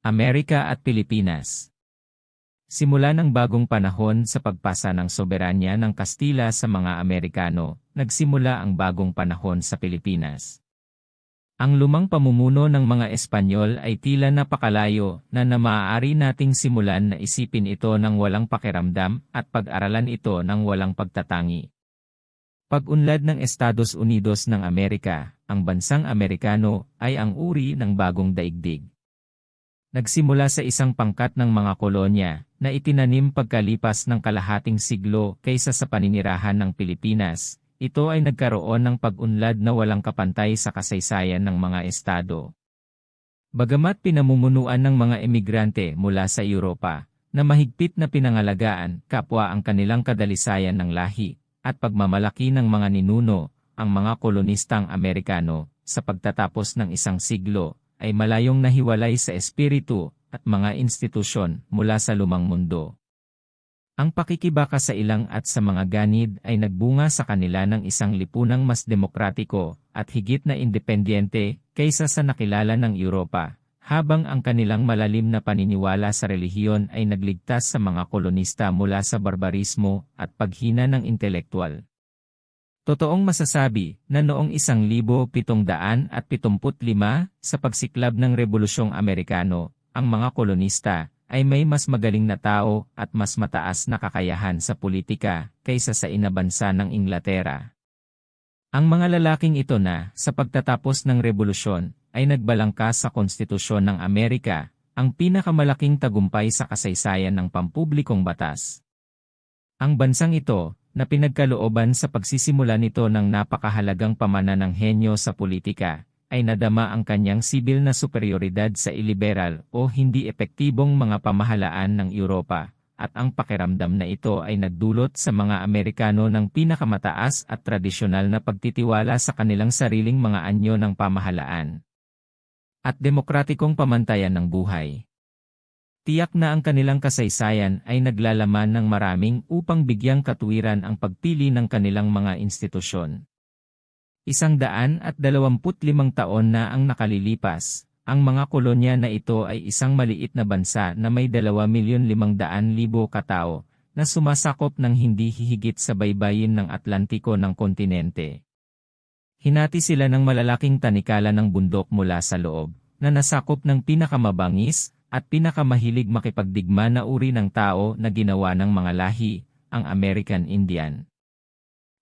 Amerika at Pilipinas. Simula ng bagong panahon sa pagpasa ng soberanya ng Kastila sa mga Amerikano, nagsimula ang bagong panahon sa Pilipinas. Ang lumang pamumuno ng mga Espanyol ay tila napakalayo na maaari nating simulan na isipin ito ng walang pakiramdam at pag-aralan ito ng walang pagtatangi. Pag-unlad ng Estados Unidos ng Amerika, ang bansang Amerikano ay ang uri ng bagong daigdig. Nagsimula sa isang pangkat ng mga kolonya na itinanim pagkalipas ng kalahating siglo kaysa sa paninirahan ng Pilipinas. Ito ay nagkaroon ng pag-unlad na walang kapantay sa kasaysayan ng mga estado. Bagamat pinamumunuan ng mga emigrante mula sa Europa, na mahigpit na pinangalagaan kapwa ang kanilang kadalisayan ng lahi, at pagmamalaki ng mga ninuno, ang mga kolonistang Amerikano, sa pagtatapos ng isang siglo, ay malayong nahiwalay sa espiritu at mga institusyon mula sa lumang mundo. Ang pakikibaka sa ilang at sa mga ganid ay nagbunga sa kanila ng isang lipunang mas demokratiko at higit na independyente kaysa sa nakilala ng Europa, habang ang kanilang malalim na paniniwala sa relihiyon ay nagligtas sa mga kolonista mula sa barbarismo at paghina ng intelektual. Totoong masasabi na noong 1775 sa pagsiklab ng Rebolusyong Amerikano, ang mga kolonista ay may mas magaling na tao at mas mataas na kakayahan sa politika kaysa sa inabansa ng Inglaterra. Ang mga lalaking ito na, sa pagtatapos ng revolusyon, ay nagbalangkas sa konstitusyon ng Amerika, ang pinakamalaking tagumpay sa kasaysayan ng pampublikong batas. Ang bansang ito, na pinagkalooban sa pagsisimula nito ng napakahalagang pamanananghenyo sa politika, ay nadama ang kanyang sibil na superioridad sa iliberal o hindi epektibong mga pamahalaan ng Europa, at ang pakiramdam na ito ay nagdulot sa mga Amerikano ng pinakamataas at tradisyonal na pagtitiwala sa kanilang sariling mga anyo ng pamahalaan at demokratikong pamantayan ng buhay. Tiyak na ang kanilang kasaysayan ay naglalaman ng maraming upang bigyang katuwiran ang pagpili ng kanilang mga institusyon. 125 taon na ang nakalilipas, ang mga kolonya na ito ay isang maliit na bansa na may 2,500,000 katao, na sumasakop ng hindi hihigit sa baybayin ng Atlantiko ng kontinente. Hinati sila ng malalaking tanikala ng bundok mula sa loob, na nasakop ng pinakamabangis at pinakamahilig makipagdigma na uri ng tao na ginawa ng mga lahi, ang American Indian.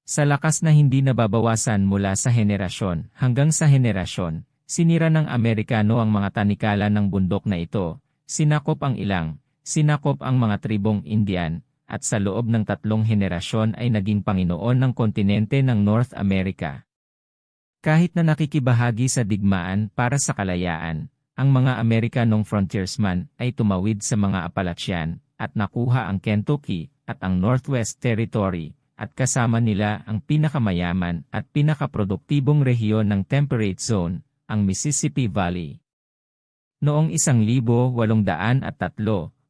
Sa lakas na hindi nababawasan mula sa henerasyon hanggang sa henerasyon, sinira ng Amerikano ang mga tanikala ng bundok na ito, sinakop ang ilang, sinakop ang mga tribong Indian, at sa loob ng 3 henerasyon ay naging Panginoon ng kontinente ng North America. Kahit na nakikibahagi sa digmaan para sa kalayaan, ang mga Amerikanong frontiersman ay tumawid sa mga Appalachian at nakuha ang Kentucky at ang Northwest Territory, at kasama nila ang pinakamayaman at pinakaproduktibong rehiyon ng Temperate Zone, ang Mississippi Valley. Noong 1803,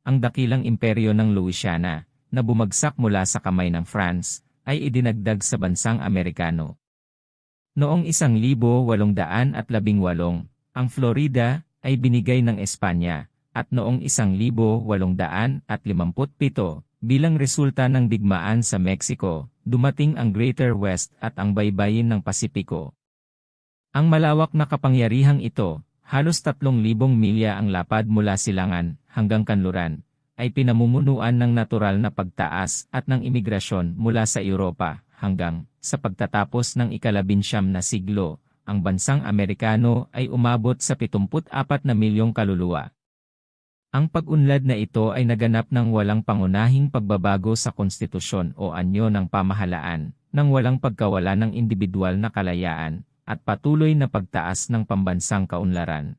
ang dakilang imperyo ng Louisiana, na bumagsak mula sa kamay ng France, ay idinagdag sa bansang Amerikano. Noong 1818, ang Florida ay binigay ng Espanya, at noong 1857, bilang resulta ng digmaan sa Mexico, dumating ang Greater West at ang baybayin ng Pasipiko. Ang malawak na kapangyarihang ito, halos 3,000 milya ang lapad mula silangan hanggang kanluran, ay pinamumunuan ng natural na pagtaas at ng imigrasyon mula sa Europa hanggang, sa pagtatapos ng ika-19 na siglo, ang bansang Amerikano ay umabot sa 74 na milyong kaluluwa. Ang pag-unlad na ito ay naganap ng walang pangunahing pagbabago sa konstitusyon o anyo ng pamahalaan, nang walang pagkawala ng individual na kalayaan, at patuloy na pagtaas ng pambansang kaunlaran.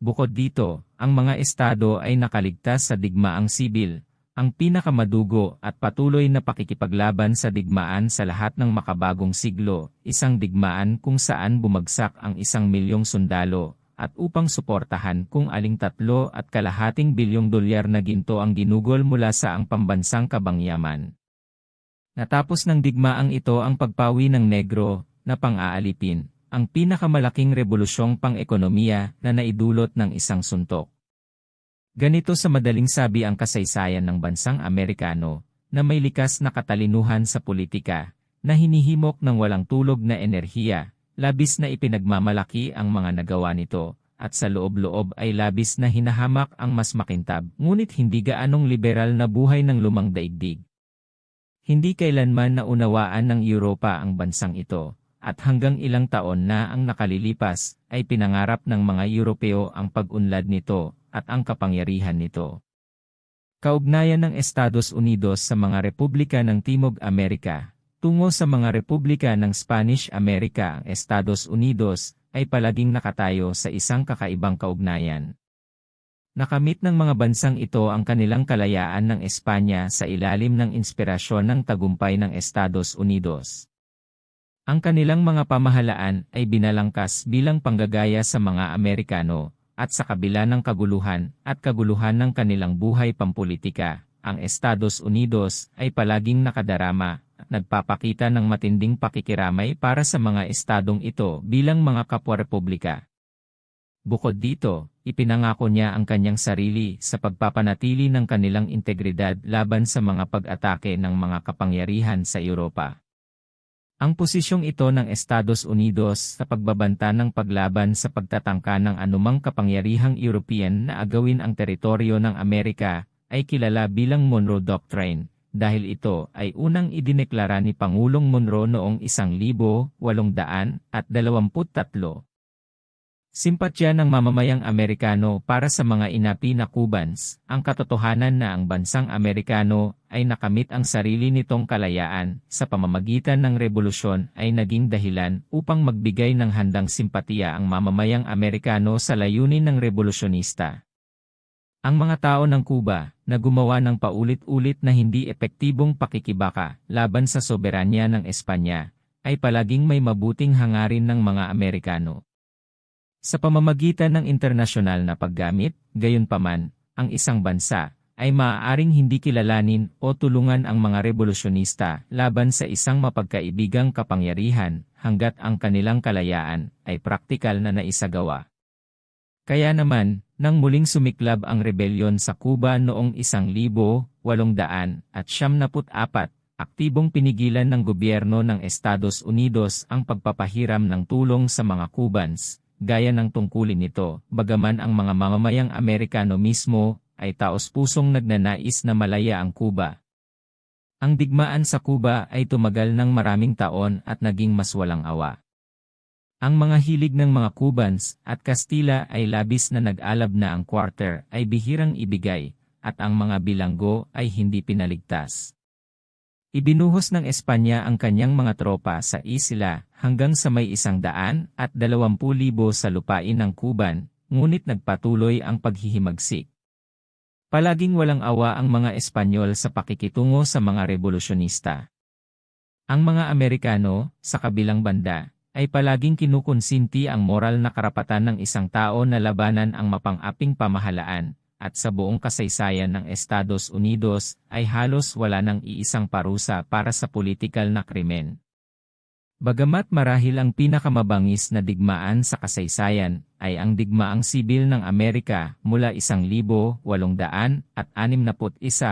Bukod dito, ang mga estado ay nakaligtas sa digmaang sibil, ang pinakamadugo at patuloy na pakikipaglaban sa digmaan sa lahat ng makabagong siglo, isang digmaan kung saan bumagsak ang 1,000,000 sundalo, at upang suportahan kung aling $3.2 bilyong na ginto ang ginugol mula sa ang pambansang kabangyaman. Natapos ng digmaang ito ang pagpawi ng negro, na pang-aalipin, ang pinakamalaking rebolusyong pang-ekonomiya na naidulot ng isang suntok. Ganito sa madaling sabi ang kasaysayan ng bansang Amerikano, na may likas na katalinuhan sa politika, na hinihimok ng walang tulog na enerhiya, labis na ipinagmamalaki ang mga nagawa nito, at sa loob-loob ay labis na hinahamak ang mas makintab, ngunit hindi gaanong liberal na buhay ng lumang daigdig. Hindi kailanman naunawaan ng Europa ang bansang ito, at hanggang ilang taon na ang nakalilipas, ay pinangarap ng mga Europeo ang pag-unlad nito, at ang kapangyarihan nito. Kaugnayan ng Estados Unidos sa mga republika ng Timog Amerika, tungo sa mga republika ng Spanish America, ang Estados Unidos ay palaging nakatayo sa isang kakaibang kaugnayan. Nakamit ng mga bansang ito ang kanilang kalayaan ng Espanya sa ilalim ng inspirasyon ng tagumpay ng Estados Unidos. Ang kanilang mga pamahalaan ay binalangkas bilang panggagaya sa mga Amerikano, at sa kabila ng kaguluhan ng kanilang buhay pampolitika, ang Estados Unidos ay palaging nakadarama at nagpapakita ng matinding pakikiramay para sa mga estadong ito bilang mga kapwa-republika. Bukod dito, ipinangako niya ang kanyang sarili sa pagpapanatili ng kanilang integridad laban sa mga pag-atake ng mga kapangyarihan sa Europa. Ang posisyong ito ng Estados Unidos sa pagbabanta ng paglaban sa pagtatangka ng anumang kapangyarihang European na agawin ang teritoryo ng Amerika ay kilala bilang Monroe Doctrine, dahil ito ay unang idineklara ni Pangulong Monroe noong 1823. Simpatya ng mamamayang Amerikano para sa mga inapi na Cubans, ang katotohanan na ang bansang Amerikano ay nakamit ang sarili nitong kalayaan sa pamamagitan ng revolusyon ay naging dahilan upang magbigay ng handang simpatiya ang mamamayang Amerikano sa layunin ng revolusyonista. Ang mga tao ng Cuba, na gumawa ng paulit-ulit na hindi epektibong pakikibaka laban sa soberanya ng Espanya, ay palaging may mabuting hangarin ng mga Amerikano. Sa pamamagitan ng internasyonal na paggamit, gayunpaman, ang isang bansa ay maaaring hindi kilalanin o tulungan ang mga revolusyonista laban sa isang mapagkaibigang kapangyarihan hanggat ang kanilang kalayaan ay praktikal na naisagawa. Kaya naman, nang muling sumiklab ang rebelyon sa Cuba noong 1874, aktibong pinigilan ng gobyerno ng Estados Unidos ang pagpapahiram ng tulong sa mga Cubans. Gaya ng tungkulin nito, bagaman ang mga mamamayang Amerikano mismo ay taos-pusong nagnanais na malaya ang Cuba. Ang digmaan sa Cuba ay tumagal ng maraming taon at naging mas walang awa. Ang mga hilig ng mga Cubans at Kastila ay labis na nag-alab na ang quarter ay bihirang ibigay, at ang mga bilanggo ay hindi pinaligtas. Ibinuhos ng Espanya ang kanyang mga tropa sa isla hanggang sa may 120,000 sa lupain ng Cuban, ngunit nagpatuloy ang paghihimagsik. Palaging walang awa ang mga Espanyol sa pakikitungo sa mga revolusyonista. Ang mga Amerikano, sa kabilang banda, ay palaging kinukonsinti ang moral na karapatan ng isang tao na labanan ang mapang-aping pamahalaan, at sa buong kasaysayan ng Estados Unidos ay halos wala nang iisang parusa para sa politikal na krimen. Bagamat marahil ang pinakamabangis na digmaan sa kasaysayan ay ang digmaang sibil ng Amerika mula 1861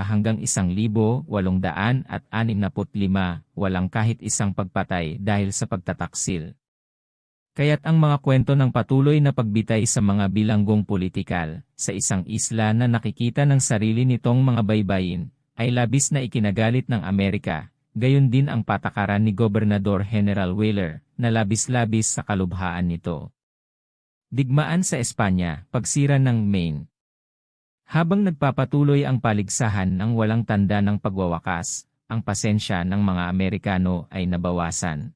hanggang 1865, walang kahit isang pagpatay dahil sa pagtataksil. Kaya't ang mga kwento ng patuloy na pagbitay sa mga bilanggong politikal, sa isang isla na nakikita ng sarili nitong mga baybayin, ay labis na ikinagalit ng Amerika, gayon din ang patakaran ni Gobernador General Wheeler, na labis-labis sa kalubhaan nito. Digmaan sa Espanya, pagsira ng Maine. Habang nagpapatuloy ang paligsahan ng walang tanda ng pagwawakas, ang pasensya ng mga Amerikano ay nabawasan.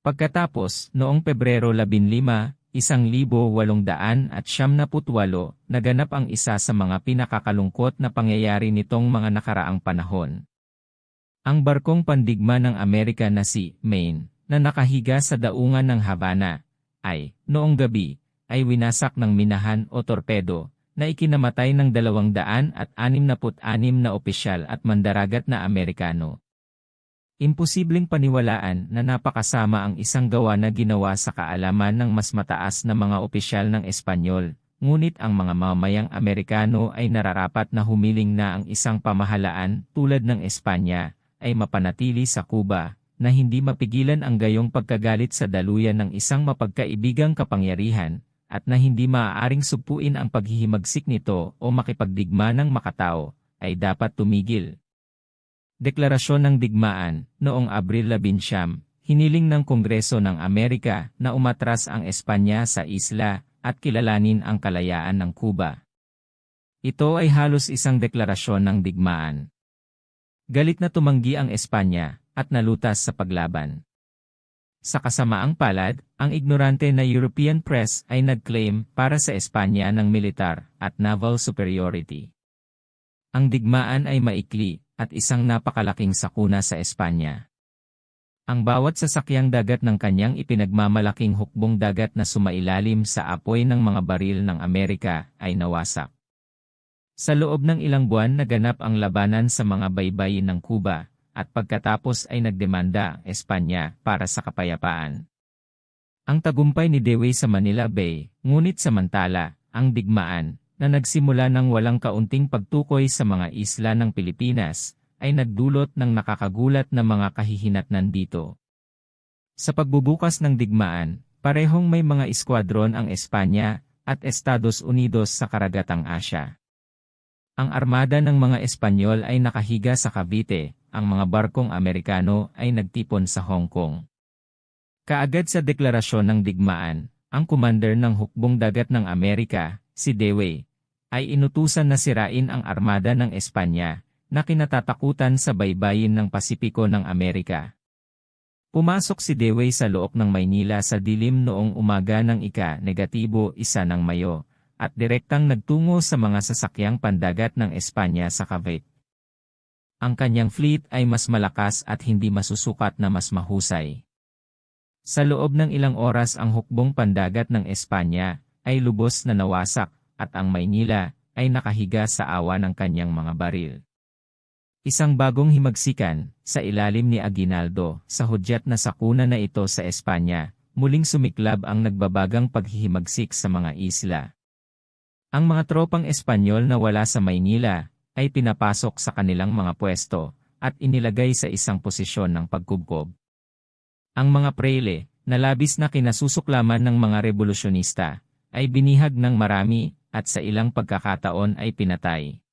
Pagkatapos, noong Pebrero 15, 1878, naganap ang isa sa mga pinakakalungkot na pangyayari nitong mga nakaraang panahon. Ang barkong pandigma ng Amerika na si Maine, na nakahiga sa daungan ng Havana, ay, noong gabi, ay winasak ng minahan o torpedo, na ikinamatay ng 266 na opisyal at mandaragat na Amerikano. Imposibleng paniwalaan na napakasama ang isang gawa na ginawa sa kaalaman ng mas mataas na mga opisyal ng Espanyol, ngunit ang mga mamamayang Amerikano ay nararapat na humiling na ang isang pamahalaan tulad ng Espanya ay mapanatili sa Cuba na hindi mapigilan ang gayong pagkagalit sa daluyan ng isang mapagkaibigang kapangyarihan at na hindi maaaring supuin ang paghihimagsik nito o makipagdigma ng makatao ay dapat tumigil. Deklarasyon ng Digmaan, noong Abril 19, hiniling ng Kongreso ng Amerika na umatras ang Espanya sa isla at kilalanin ang kalayaan ng Cuba. Ito ay halos isang deklarasyon ng digmaan. Galit na tumanggi ang Espanya at nalutas sa paglaban. Sa kasamaang palad, ang ignorante na European press ay nag-claim para sa Espanya ng militar at naval superiority. Ang digmaan ay maikli at isang napakalaking sakuna sa Espanya. Ang bawat sasakyang dagat ng kanyang ipinagmamalaking hukbong dagat na sumailalim sa apoy ng mga baril ng Amerika ay nawasak. Sa loob ng ilang buwan naganap ang labanan sa mga baybayin ng Cuba, at pagkatapos ay nagdemanda ang Espanya para sa kapayapaan. Ang tagumpay ni Dewey sa Manila Bay, ngunit samantala, ang digmaan, na nagsimula ng walang kaunting pagtukoy sa mga isla ng Pilipinas, ay nagdulot ng nakakagulat na mga kahihinatnan dito. Sa pagbubukas ng digmaan, parehong may mga eskwadron ang Espanya at Estados Unidos sa Karagatang Asya. Ang armada ng mga Espanyol ay nakahiga sa Cavite, ang mga barkong Amerikano ay nagtipon sa Hong Kong. Kaagad sa deklarasyon ng digmaan, ang commander ng hukbong dagat ng Amerika, si Dewey, ay inutusan na sirain ang armada ng Espanya, na kinatatakutan sa baybayin ng Pasipiko ng Amerika. Pumasok si Dewey sa loob ng Maynila sa dilim noong umaga ng ika-1 ng Mayo, at direktang nagtungo sa mga sasakyang pandagat ng Espanya sa Cavite. Ang kanyang fleet ay mas malakas at hindi masusukat na mas mahusay. Sa loob ng ilang oras ang hukbong pandagat ng Espanya ay lubos na nawasak at ang Maynila ay nakahiga sa awa ng kanyang mga baril. Isang bagong himagsikan, sa ilalim ni Aguinaldo, sa hudyat na sakuna na ito sa Espanya, muling sumiklab ang nagbabagang paghihimagsik sa mga isla. Ang mga tropang Espanyol na wala sa Maynila, ay pinapasok sa kanilang mga pwesto, at inilagay sa isang posisyon ng pagkubkob. Ang mga prele, na labis na kinasusuklaman ng mga revolusyonista, ay binihag ng marami, at sa ilang pagkakataon ay pinatay.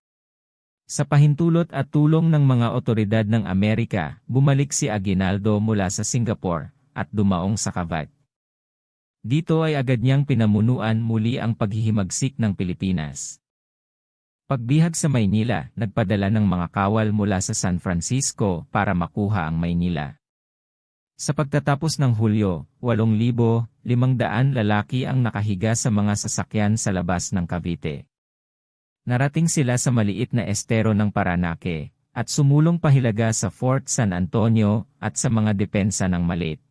Sa pahintulot at tulong ng mga otoridad ng Amerika, bumalik si Aguinaldo mula sa Singapore, at dumaong sa Cavite. Dito ay agad niyang pinamunuan muli ang paghihimagsik ng Pilipinas. Pagbihag sa Maynila, nagpadala ng mga kawal mula sa San Francisco para makuha ang Maynila. Sa pagtatapos ng Hulyo, 8,500 lalaki ang nakahiga sa mga sasakyan sa labas ng Cavite. Narating sila sa maliit na estero ng Parañaque, at sumulong pahilaga sa Fort San Antonio at sa mga depensa ng Malit.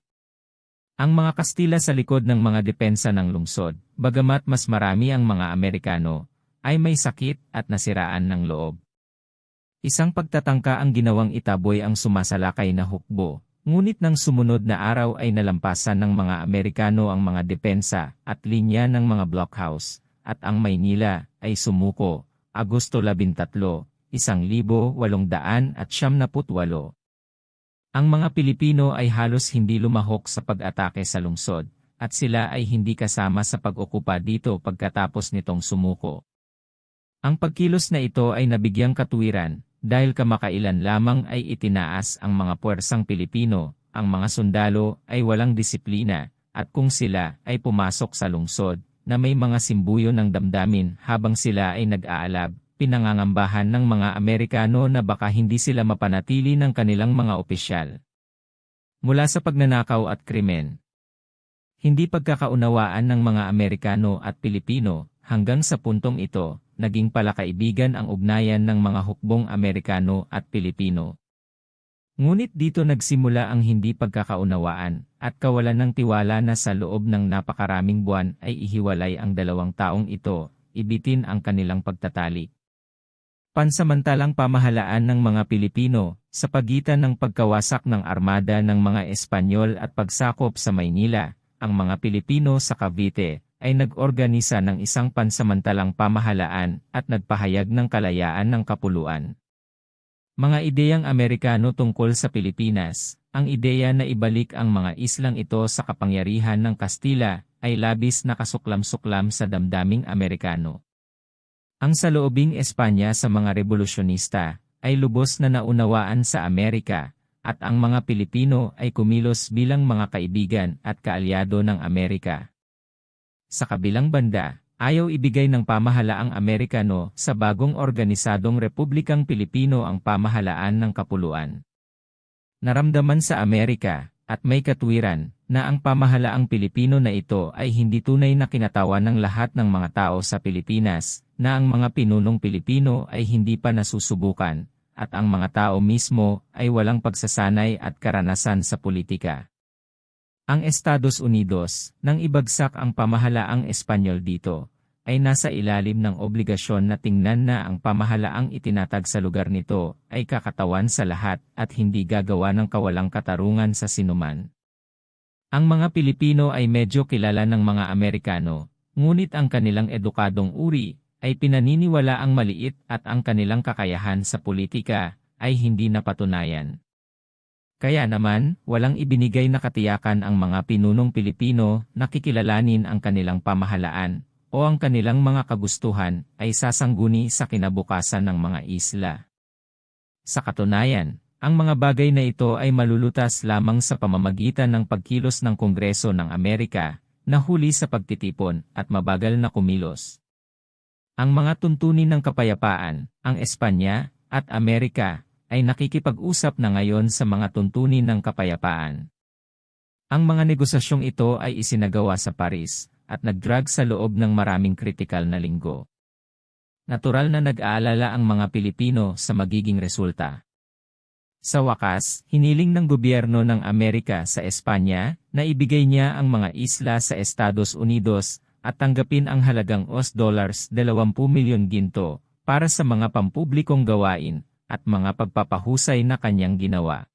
Ang mga Kastila sa likod ng mga depensa ng lungsod, bagamat mas marami ang mga Amerikano, ay may sakit at nasiraan ng loob. Isang pagtatangka ang ginawang itaboy ang sumasalakay na hukbo, ngunit ng sumunod na araw ay nalampasan ng mga Amerikano ang mga depensa at linya ng mga blockhouse, at ang Maynila ay sumuko, Agosto 13, 1878. Ang mga Pilipino ay halos hindi lumahok sa pag-atake sa lungsod, at sila ay hindi kasama sa pag-okupa dito pagkatapos nitong sumuko. Ang pagkilos na ito ay nabigyang katuwiran, dahil kamakailan lamang ay itinaas ang mga puwersang Pilipino, ang mga sundalo ay walang disiplina, at kung sila ay pumasok sa lungsod, na may mga simbuyo ng damdamin habang sila ay nag-aalab, pinangangambahan ng mga Amerikano na baka hindi sila mapanatili ng kanilang mga opisyal. Mula sa pagnanakaw at krimen. Hindi pagkakaunawaan ng mga Amerikano at Pilipino, hanggang sa puntong ito, naging palakaibigan ang ugnayan ng mga hukbong Amerikano at Pilipino. Ngunit dito nagsimula ang hindi pagkakaunawaan, at kawalan ng tiwala na sa loob ng napakaraming buwan ay ihiwalay ang dalawang taong ito, ibitin ang kanilang pagtatalik. Pansamantalang pamahalaan ng mga Pilipino, sa pagitan ng pagkawasak ng armada ng mga Espanyol at pagsakop sa Maynila, ang mga Pilipino sa Cavite, ay nag-organisa ng isang pansamantalang pamahalaan at nagpahayag ng kalayaan ng kapuluan. Mga ideyang Amerikano tungkol sa Pilipinas. Ang ideya na ibalik ang mga islang ito sa kapangyarihan ng Kastila ay labis na kasuklam-suklam sa damdaming Amerikano. Ang saloobing Espanya sa mga revolusyonista ay lubos na naunawaan sa Amerika, at ang mga Pilipino ay kumilos bilang mga kaibigan at kaalyado ng Amerika. Sa kabilang banda, ayaw ibigay ng pamahalaang Amerikano sa bagong organisadong Republikang Pilipino ang pamahalaan ng kapuluan. Naramdaman sa Amerika, at may katwiran, na ang pamahalaang Pilipino na ito ay hindi tunay na kinatawan ng lahat ng mga tao sa Pilipinas, na ang mga pinunong Pilipino ay hindi pa nasusubukan, at ang mga tao mismo ay walang pagsasanay at karanasan sa politika. Ang Estados Unidos, nang ibagsak ang pamahalaang Espanyol dito, ay nasa ilalim ng obligasyon na tingnan na ang pamahalaang itinatag sa lugar nito ay kakatawan sa lahat at hindi gagawa ng kawalang katarungan sa sinuman. Ang mga Pilipino ay medyo kilala ng mga Amerikano, ngunit ang kanilang edukadong uri ay pinaniniwala ang maliit at ang kanilang kakayahan sa politika ay hindi napatunayan. Kaya naman, walang ibinigay na katiyakan ang mga pinunong Pilipino na kikilalanin ang kanilang pamahalaan o ang kanilang mga kagustuhan ay sasangguni sa kinabukasan ng mga isla. Sa katunayan, ang mga bagay na ito ay malulutas lamang sa pamamagitan ng pagkilos ng Kongreso ng Amerika na huli sa pagtitipon at mabagal na kumilos. Ang mga tuntunin ng kapayapaan, ang Espanya at Amerika, ay nakikipag-usap na ngayon sa mga tuntunin ng kapayapaan. Ang mga negosasyong ito ay isinagawa sa Paris, at nagdrag sa loob ng maraming kritikal na linggo. Natural na nag-aalala ang mga Pilipino sa magiging resulta. Sa wakas, hiniling ng gobyerno ng Amerika sa Espanya na ibigay niya ang mga isla sa Estados Unidos at tanggapin ang halagang $20 milyon ginto para sa mga pampublikong gawain at mga pagpapahusay na kanyang ginawa.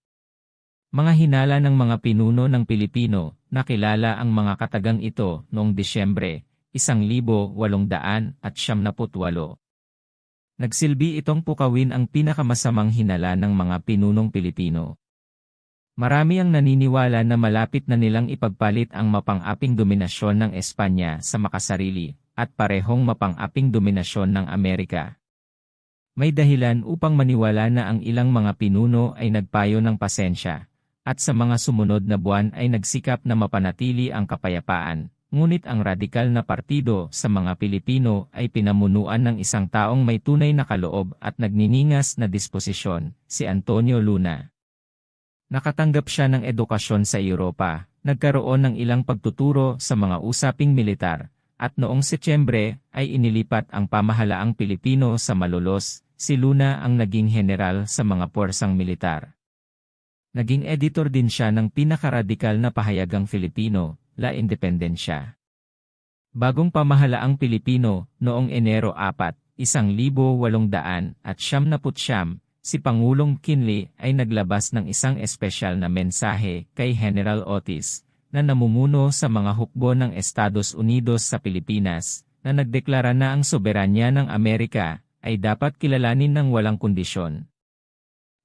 Mga hinala ng mga pinuno ng Pilipino, nakilala ang mga katagang ito noong Disyembre, 1878. Nagsilbi itong pukawin ang pinakamasamang hinala ng mga pinunong Pilipino. Marami ang naniniwala na malapit na nilang ipagpalit ang mapang-aping dominasyon ng Espanya sa makasarili, at parehong mapang-aping dominasyon ng Amerika. May dahilan upang maniwala na ang ilang mga pinuno ay nagpayo ng pasensya, at sa mga sumunod na buwan ay nagsikap na mapanatili ang kapayapaan, ngunit ang radikal na partido sa mga Pilipino ay pinamunuan ng isang taong may tunay na kaloob at nagniningas na disposisyon, si Antonio Luna. Nakatanggap siya ng edukasyon sa Europa, nagkaroon ng ilang pagtuturo sa mga usaping militar, at noong Setyembre ay inilipat ang pamahalaang Pilipino sa Malolos. Si Luna ang naging general sa mga puwersang militar. Naging editor din siya ng pinakaradikal na pahayagang Filipino, La Independencia. Bagong pamahalaang Pilipino, noong Enero 4, 1879, si Pangulong McKinley ay naglabas ng isang espesyal na mensahe kay General Otis, na namumuno sa mga hukbo ng Estados Unidos sa Pilipinas, na nagdeklara na ang soberanya ng Amerika ay dapat kilalanin ng walang kondisyon.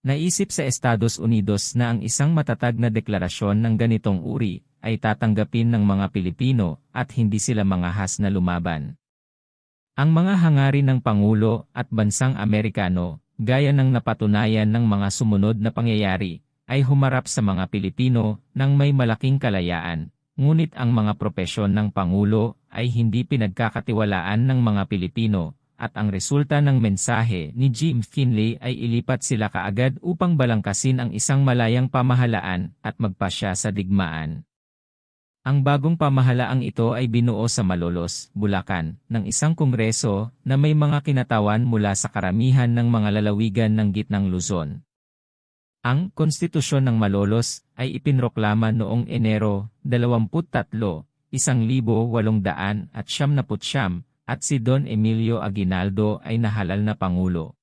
Naisip sa Estados Unidos na ang isang matatag na deklarasyon ng ganitong uri ay tatanggapin ng mga Pilipino at hindi sila mangahas na lumaban. Ang mga hangarin ng Pangulo at bansang Amerikano, gaya ng napatunayan ng mga sumunod na pangyayari, ay humarap sa mga Pilipino ng may malaking kalayaan, ngunit ang mga propesyon ng Pangulo ay hindi pinagkakatiwalaan ng mga Pilipino, at ang resulta ng mensahe ni Jim McKinley ay ilipat sila kaagad upang balangkasin ang isang malayang pamahalaan at magpasya sa digmaan. Ang bagong pamahalaang ito ay binuo sa Malolos, Bulacan, ng isang kongreso na may mga kinatawan mula sa karamihan ng mga lalawigan ng gitnang Luzon. Ang Konstitusyon ng Malolos ay ipinroklama noong Enero 23, 1879, at si Don Emilio Aguinaldo ay nahalal na Pangulo.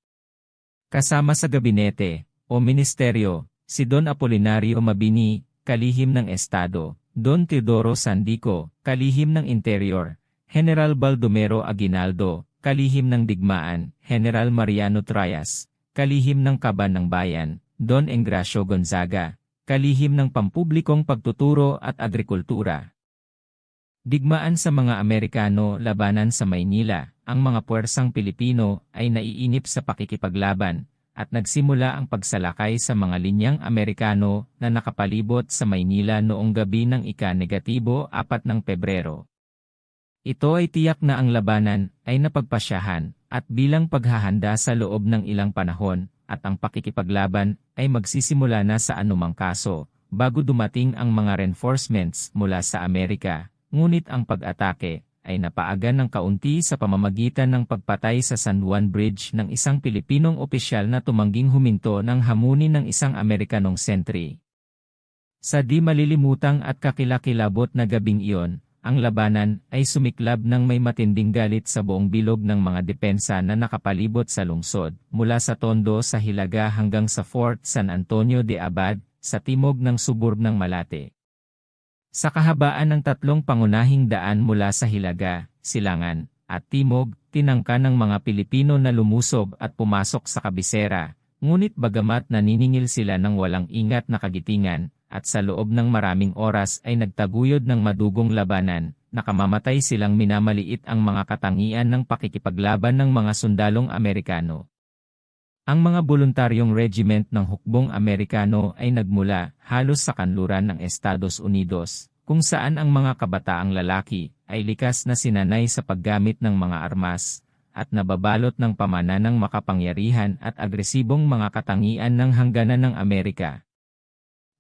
Kasama sa gabinete, o ministeryo, si Don Apolinario Mabini, kalihim ng Estado, Don Teodoro Sandico, kalihim ng Interior, General Baldomero Aguinaldo, kalihim ng digmaan; General Mariano Trias, kalihim ng Kaban ng Bayan; Don Engracio Gonzaga, kalihim ng pampublikong pagtuturo at agrikultura. Digmaan sa mga Amerikano labanan sa Maynila. Ang mga puwersang Pilipino ay naiinip sa pakikipaglaban at nagsimula ang pagsalakay sa mga linyang Amerikano na nakapalibot sa Maynila noong gabi ng ika-4 ng Pebrero. Ito ay tiyak na ang labanan ay napagpasyahan at bilang paghahanda sa loob ng ilang panahon at ang pakikipaglaban ay magsisimula na sa anumang kaso bago dumating ang mga reinforcements mula sa Amerika. Ngunit ang pag-atake ay napaaga ng kaunti sa pamamagitan ng pagpatay sa San Juan Bridge ng isang Pilipinong opisyal na tumangging huminto ng hamunin ng isang Amerikanong sentry. Sa di malilimutang at kakilakilabot na gabing iyon, ang labanan ay sumiklab ng may matinding galit sa buong bilog ng mga depensa na nakapalibot sa lungsod, mula sa Tondo sa Hilaga hanggang sa Fort San Antonio de Abad, sa timog ng suburb ng Malate. Sa kahabaan ng 3 pangunahing daan mula sa Hilaga, Silangan, at Timog, tinangka ng mga Pilipino na lumusob at pumasok sa kabisera, ngunit bagamat naniningil sila ng walang ingat na kagitingan, at sa loob ng maraming oras ay nagtaguyod ng madugong labanan, nakamamatay silang minamaliit ang mga katangian ng pakikipaglaban ng mga sundalong Amerikano. Ang mga voluntaryong regiment ng hukbong Amerikano ay nagmula halos sa kanluran ng Estados Unidos, kung saan ang mga kabataang lalaki ay likas na sinanay sa paggamit ng mga armas, at nababalot ng pamananang makapangyarihan at agresibong mga katangian ng hangganan ng Amerika.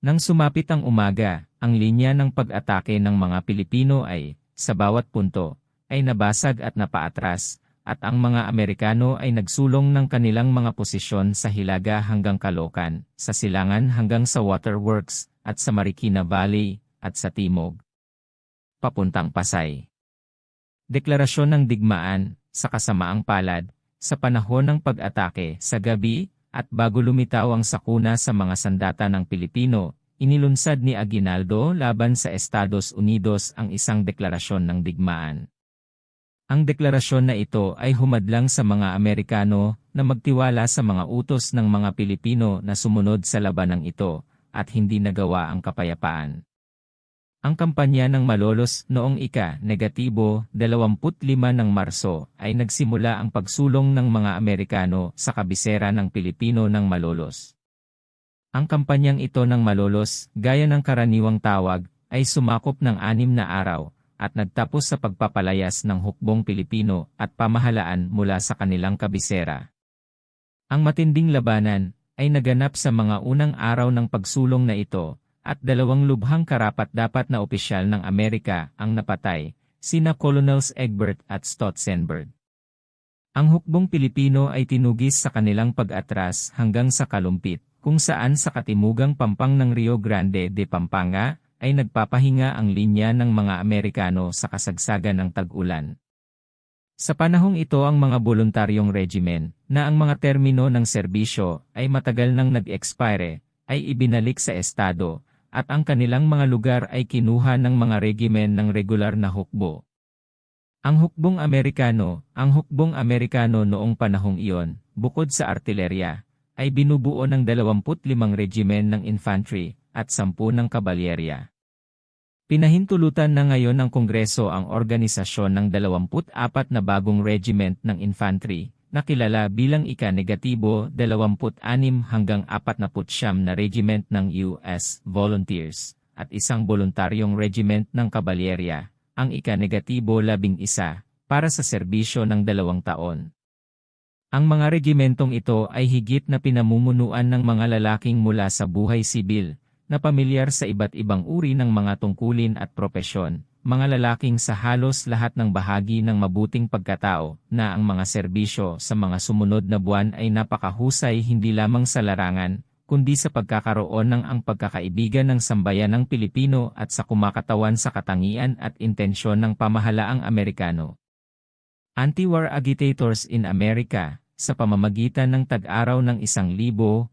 Nang sumapit ang umaga, ang linya ng pag-atake ng mga Pilipino ay, sa bawat punto, ay nabasag at napaatras, at ang mga Amerikano ay nagsulong ng kanilang mga posisyon sa Hilaga hanggang Caloocan, sa Silangan hanggang sa Waterworks, at sa Marikina Valley, at sa Timog, papuntang Pasay. Deklarasyon ng digmaan, sa kasamaang palad, sa panahon ng pag-atake sa gabi, at bago lumitaw ang sakuna sa mga sandata ng Pilipino, inilunsad ni Aguinaldo laban sa Estados Unidos ang isang deklarasyon ng digmaan. Ang deklarasyon na ito ay humadlang sa mga Amerikano na magtiwala sa mga utos ng mga Pilipino na sumunod sa labanang ito, at hindi nagawa ang kapayapaan. Ang kampanya ng Malolos noong ika-25 ng Marso ay nagsimula ang pagsulong ng mga Amerikano sa kabisera ng Pilipino ng Malolos. Ang kampanyang ito ng Malolos, gaya ng karaniwang tawag, ay sumakop ng 6 na araw, at nagtapos sa pagpapalayas ng hukbong Pilipino at pamahalaan mula sa kanilang kabisera. Ang matinding labanan ay naganap sa mga unang araw ng pagsulong na ito, at 2 lubhang karapat-dapat na opisyal ng Amerika ang napatay, sina Colonels Egbert at Stotzenberg. Ang hukbong Pilipino ay tinugis sa kanilang pag-atras hanggang sa Kalumpit, kung saan sa katimugang pampang ng Rio Grande de Pampanga, ay nagpapahinga ang linya ng mga Amerikano sa kasagsagan ng tag-ulan. Sa panahong ito ang mga voluntaryong regimen, na ang mga termino ng serbisyo ay matagal nang nag-expire, ay ibinalik sa estado, at ang kanilang mga lugar ay kinuha ng mga regimen ng regular na hukbo. Ang hukbong Amerikano noong panahong iyon, bukod sa artilerya, ay binubuo ng 25 regimen ng infantry, at 10 ng kabalyerya. Pinahintulutan na ngayon ng Kongreso ang organisasyon ng 24 na bagong regiment ng infantry, na kilala bilang ika-26 hanggang 49 na regiment ng US Volunteers, at isang voluntaryong regiment ng kabalyerya, ang ika-11, para sa serbisyo ng 2 taon. Ang mga regimentong ito ay higit na pinamumunuan ng mga lalaking mula sa buhay sibil, na pamilyar sa iba't ibang uri ng mga tungkulin at propesyon, mga lalaking sa halos lahat ng bahagi ng mabuting pagkatao, na ang mga serbisyo sa mga sumunod na buwan ay napakahusay hindi lamang sa larangan, kundi sa pagkakaroon ng ang pagkakaibigan ng sambayanang Pilipino at sa kumakatawan sa katangian at intensyon ng pamahalaang Amerikano. Anti-war agitators in America, sa pamamagitan ng tag-araw ng 1,800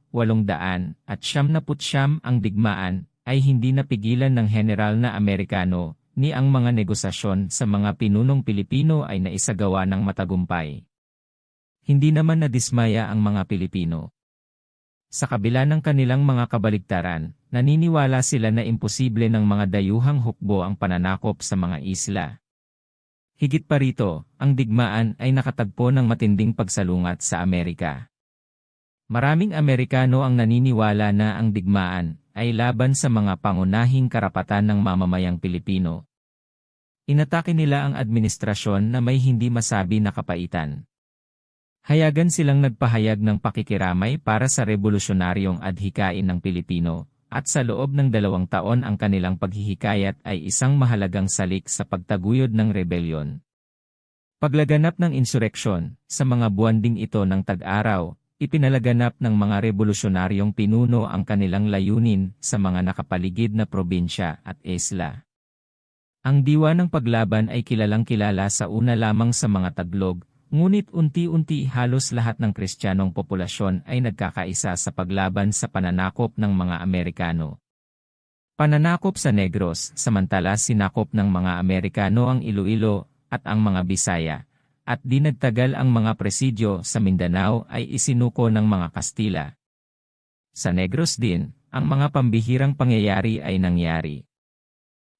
at 79 ang digmaan, ay hindi napigilan ng general na Amerikano, ni ang mga negosasyon sa mga pinunong Pilipino ay naisagawa ng matagumpay. Hindi naman nadismaya ang mga Pilipino. Sa kabila ng kanilang mga kabaligtaran, naniniwala sila na imposible ng mga dayuhang hukbo ang pananakop sa mga isla. Higit pa rito, ang digmaan ay nakatagpo ng matinding pagsalungat sa Amerika. Maraming Amerikano ang naniniwala na ang digmaan ay laban sa mga pangunahing karapatan ng mamamayang Pilipino. Inatake nila ang administrasyon na may hindi masabi na kapaitan. Hayagan silang nagpahayag ng pakikiramay para sa revolusyonaryong adhikain ng Pilipino, at sa loob ng 2 taon ang kanilang paghihikayat ay isang mahalagang salik sa pagtaguyod ng rebelyon. Paglaganap ng insureksyon, sa mga buwan ding ito ng tag-araw, ipinalaganap ng mga revolusyonaryong pinuno ang kanilang layunin sa mga nakapaligid na probinsya at isla. Ang diwa ng paglaban ay kilalang-kilala sa una lamang sa mga Taglog, ngunit unti-unti halos lahat ng Kristiyanong populasyon ay nagkakaisa sa paglaban sa pananakop ng mga Amerikano. Pananakop sa Negros, samantala sinakop ng mga Amerikano ang Iloilo at ang mga Bisaya. At di nagtagal ang mga presidyo sa Mindanao ay isinuko ng mga Kastila. Sa Negros din, ang mga pambihirang pangyayari ay nangyari.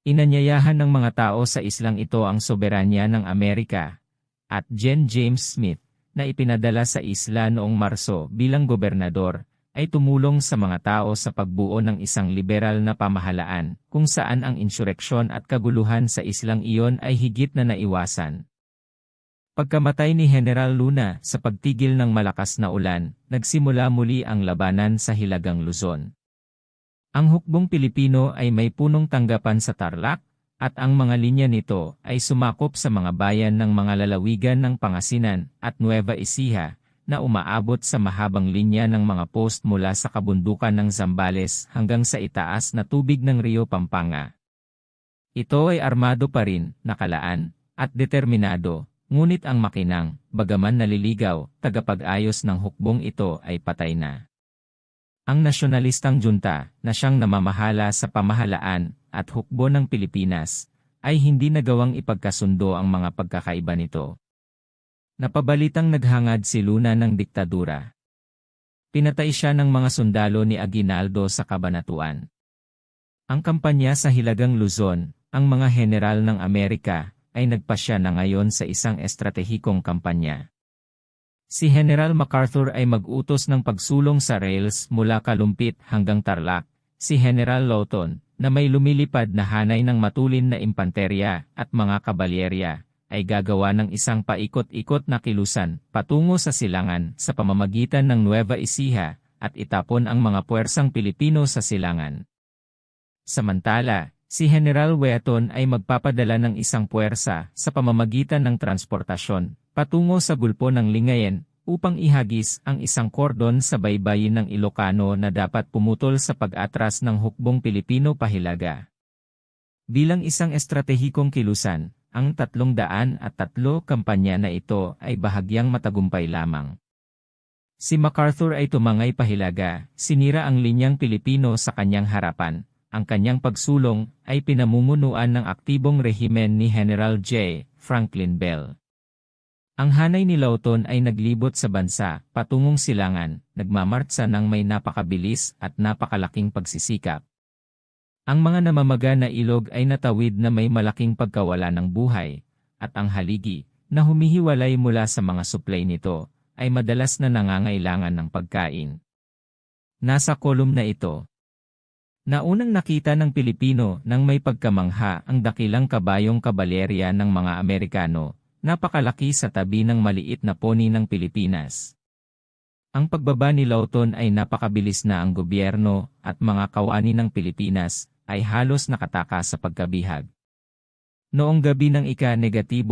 Inanyayahan ng mga tao sa islang ito ang soberanya ng Amerika, at Gen. James Smith, na ipinadala sa isla noong Marso bilang gobernador, ay tumulong sa mga tao sa pagbuo ng isang liberal na pamahalaan, kung saan ang insureksyon at kaguluhan sa islang iyon ay higit na naiwasan. Pagkamatay ni General Luna sa pagtigil ng malakas na ulan, nagsimula muli ang labanan sa Hilagang Luzon. Ang hukbong Pilipino ay may punong tanggapan sa Tarlac, at ang mga linya nito ay sumakop sa mga bayan ng mga lalawigan ng Pangasinan at Nueva Ecija, na umaabot sa mahabang linya ng mga post mula sa kabundukan ng Zambales hanggang sa itaas na tubig ng Rio Pampanga. Ito ay armado pa rin, nakalaan, at determinado. Ngunit ang makinang, bagaman naliligaw, tagapag-ayos ng hukbong ito ay patay na. Ang nasyonalistang junta, na siyang namamahala sa pamahalaan at hukbo ng Pilipinas, ay hindi nagawang ipagkasundo ang mga pagkakaiba nito. Napabalitang naghangad si Luna ng diktadura. Pinatay siya ng mga sundalo ni Aguinaldo sa Cabanatuan. Ang kampanya sa Hilagang Luzon, ang mga general ng Amerika, ay nagpasya na ngayon sa isang estratehikong kampanya. Si General MacArthur ay mag-utos ng pagsulong sa rails mula Kalumpit hanggang Tarlac. Si General Lawton, na may lumilipad na hanay ng matulin na impanterya at mga kabalyerya, ay gagawa ng isang paikot-ikot na kilusan patungo sa silangan sa pamamagitan ng Nueva Ecija at itapon ang mga puwersang Pilipino sa silangan. Samantala, si General Weaton ay magpapadala ng isang puwersa sa pamamagitan ng transportasyon patungo sa gulpo ng Lingayen upang ihagis ang isang kordon sa baybayin ng Ilocano na dapat pumutol sa pag-atras ng hukbong Pilipino pahilaga. Bilang isang estratehikong kilusan, ang 303 kampanya na ito ay bahagyang matagumpay lamang. Si MacArthur ay tumangay pahilaga, sinira ang linyang Pilipino sa kanyang harapan. Ang kanyang pagsulong ay pinamumunuan ng aktibong rehimen ni General J. Franklin Bell. Ang hanay ni Lawton ay naglibot sa bansa, patungong silangan, nagmamartsa ng may napakabilis at napakalaking pagsisikap. Ang mga namamaga na ilog ay natawid na may malaking pagkawala ng buhay, at ang haligi, na humihiwalay mula sa mga supply nito, ay madalas na nangangailangan ng pagkain. Nasa kolumna ito. Naunang nakita ng Pilipino nang may pagkamangha ang dakilang kabayong kabalerya ng mga Amerikano, napakalaki sa tabi ng maliit na pony ng Pilipinas. Ang pagbaba ni Lawton ay napakabilis na ang gobyerno at mga kawani ng Pilipinas ay halos nakataka sa pagkabihag. Noong gabi ng ika-11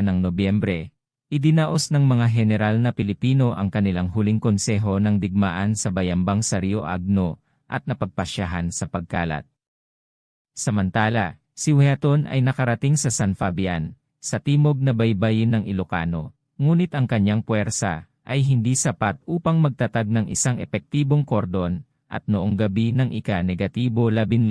ng Nobyembre, idinaos ng mga general na Pilipino ang kanilang huling konseho ng digmaan sa bayambang sa Rio Agno, at napagpasyahan sa pagkalat. Samantala, si Weaton ay nakarating sa San Fabian, sa timog na baybayin ng Ilocano, ngunit ang kanyang puwersa ay hindi sapat upang magtatag ng isang epektibong kordon, at noong gabi ng ika-15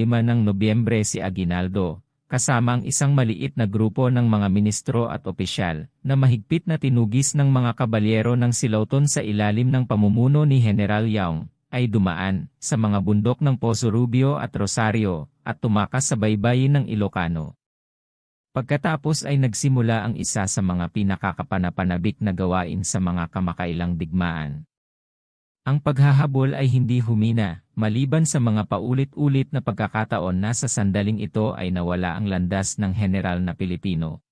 ng Nobyembre si Aguinaldo, kasama ang isang maliit na grupo ng mga ministro at opisyal, na mahigpit na tinugis ng mga kabalyero ng Silauton sa ilalim ng pamumuno ni General Yaong, ay dumaan sa mga bundok ng Poso Rubio at Rosario, at tumakas sa baybayin ng Ilocano. Pagkatapos ay nagsimula ang isa sa mga pinakakapanapanabik na gawain sa mga kamakailang digmaan. Ang paghahabol ay hindi humina, maliban sa mga paulit-ulit na pagkakataon na sa sandaling ito ay nawala ang landas ng general na Pilipino.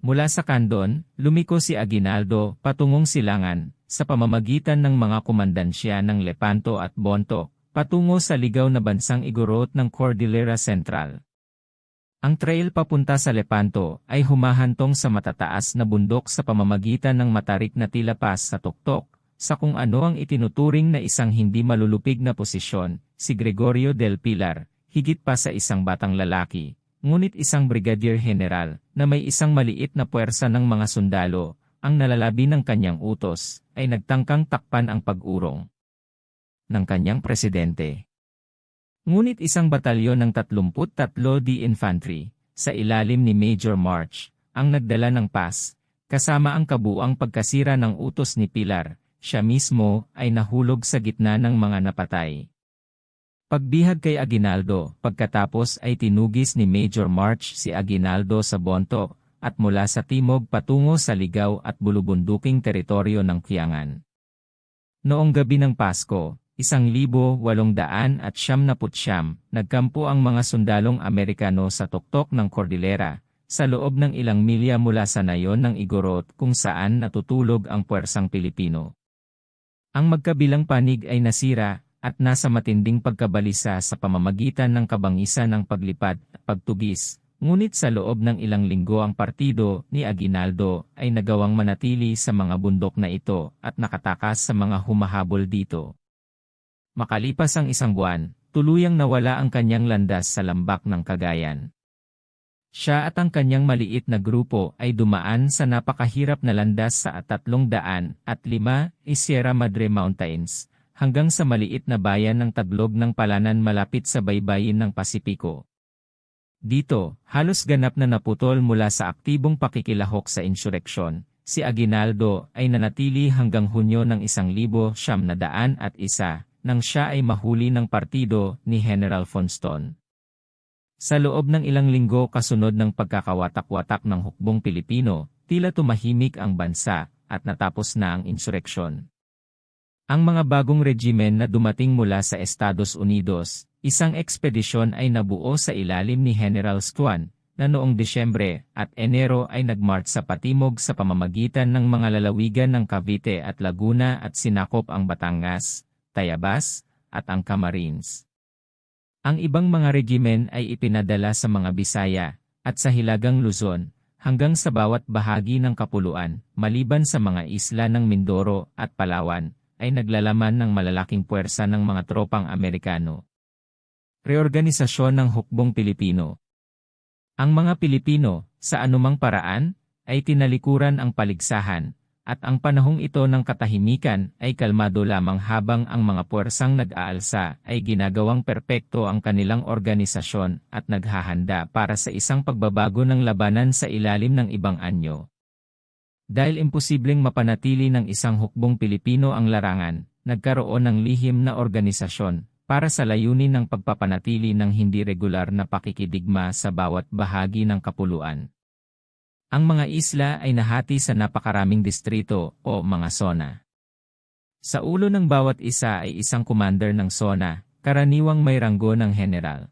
Mula sa Candon, lumiko si Aguinaldo patungong Silangan, sa pamamagitan ng mga komandansya ng Lepanto at Bonto, patungo sa ligaw na bansang Igorot ng Cordillera Central. Ang trail papunta sa Lepanto ay humahantong sa matataas na bundok sa pamamagitan ng matarik na tila pass sa tuktok, sa kung ano ang itinuturing na isang hindi malulupig na posisyon, si Gregorio del Pilar, higit pa sa isang batang lalaki, ngunit isang brigadier general, na may isang maliit na puwersa ng mga sundalo, ang nalalabi ng kanyang utos, ay nagtangkang takpan ang pag-urong ng kanyang presidente. Ngunit isang batalyon ng 33 D Infantry, sa ilalim ni Major March, ang nagdala ng pass, kasama ang kabuuang pagkasira ng utos ni Pilar. Siya mismo ay nahulog sa gitna ng mga napatay. Pagbihag kay Aguinaldo, pagkatapos ay tinugis ni Major March si Aguinaldo sa Bonto, at mula sa timog patungo sa ligaw at bulubunduking teritoryo ng Kiangan. Noong gabi ng Pasko, 1,879, nagkampo ang mga sundalong Amerikano sa tuktok ng Cordillera, sa loob ng ilang milya mula sa nayon ng Igorot kung saan natutulog ang puwersang Pilipino. Ang magkabilang panig ay nasira, at nasa matinding pagkabalisa sa pamamagitan ng kabangisan ng paglipad at pagtugis, ngunit sa loob ng ilang linggo ang partido ni Aguinaldo ay nagawang manatili sa mga bundok na ito at nakatakas sa mga humahabol dito. Makalipas ang 1 buwan, tuluyang nawala ang kanyang landas sa lambak ng Cagayan. Siya at ang kanyang maliit na grupo ay dumaan sa napakahirap na landas sa 305 Sierra Madre Mountains, hanggang sa maliit na bayan ng Taglog ng Palanan malapit sa baybayin ng Pasipiko. Dito, halos ganap na naputol mula sa aktibong pakikilahok sa insureksyon, si Aguinaldo ay nanatili hanggang Hunyo ng 1901 nang siya ay mahuli ng partido ni General Funston. Sa loob ng ilang linggo kasunod ng pagkakawatak-watak ng hukbong Pilipino, tila tumahimik ang bansa at natapos na ang insureksyon. Ang mga bagong regimen na dumating mula sa Estados Unidos, isang ekspedisyon ay nabuo sa ilalim ni General Stuan, na noong Disyembre at Enero ay nagmarch sa patimog sa pamamagitan ng mga lalawigan ng Cavite at Laguna at sinakop ang Batangas, Tayabas, at ang Camarines. Ang ibang mga regimen ay ipinadala sa mga Bisaya, at sa Hilagang Luzon, hanggang sa bawat bahagi ng Kapuluan, maliban sa mga isla ng Mindoro at Palawan, ay naglalaman ng malalaking puwersa ng mga tropang Amerikano. Reorganisasyon ng hukbong Pilipino. Ang mga Pilipino, sa anumang paraan, ay tinalikuran ang paligsahan, at ang panahong ito ng katahimikan ay kalmado lamang habang ang mga puwersang nag-aalsa ay ginagawang perpekto ang kanilang organisasyon at naghahanda para sa isang pagbabago ng labanan sa ilalim ng ibang anyo. Dahil imposibleng mapanatili ng isang hukbong Pilipino ang larangan, nagkaroon ng lihim na organisasyon para sa layunin ng pagpapanatili ng hindi regular na pakikidigma sa bawat bahagi ng kapuluan. Ang mga isla ay nahati sa napakaraming distrito o mga zona. Sa ulo ng bawat isa ay isang commander ng zona, karaniwang may ranggo ng general.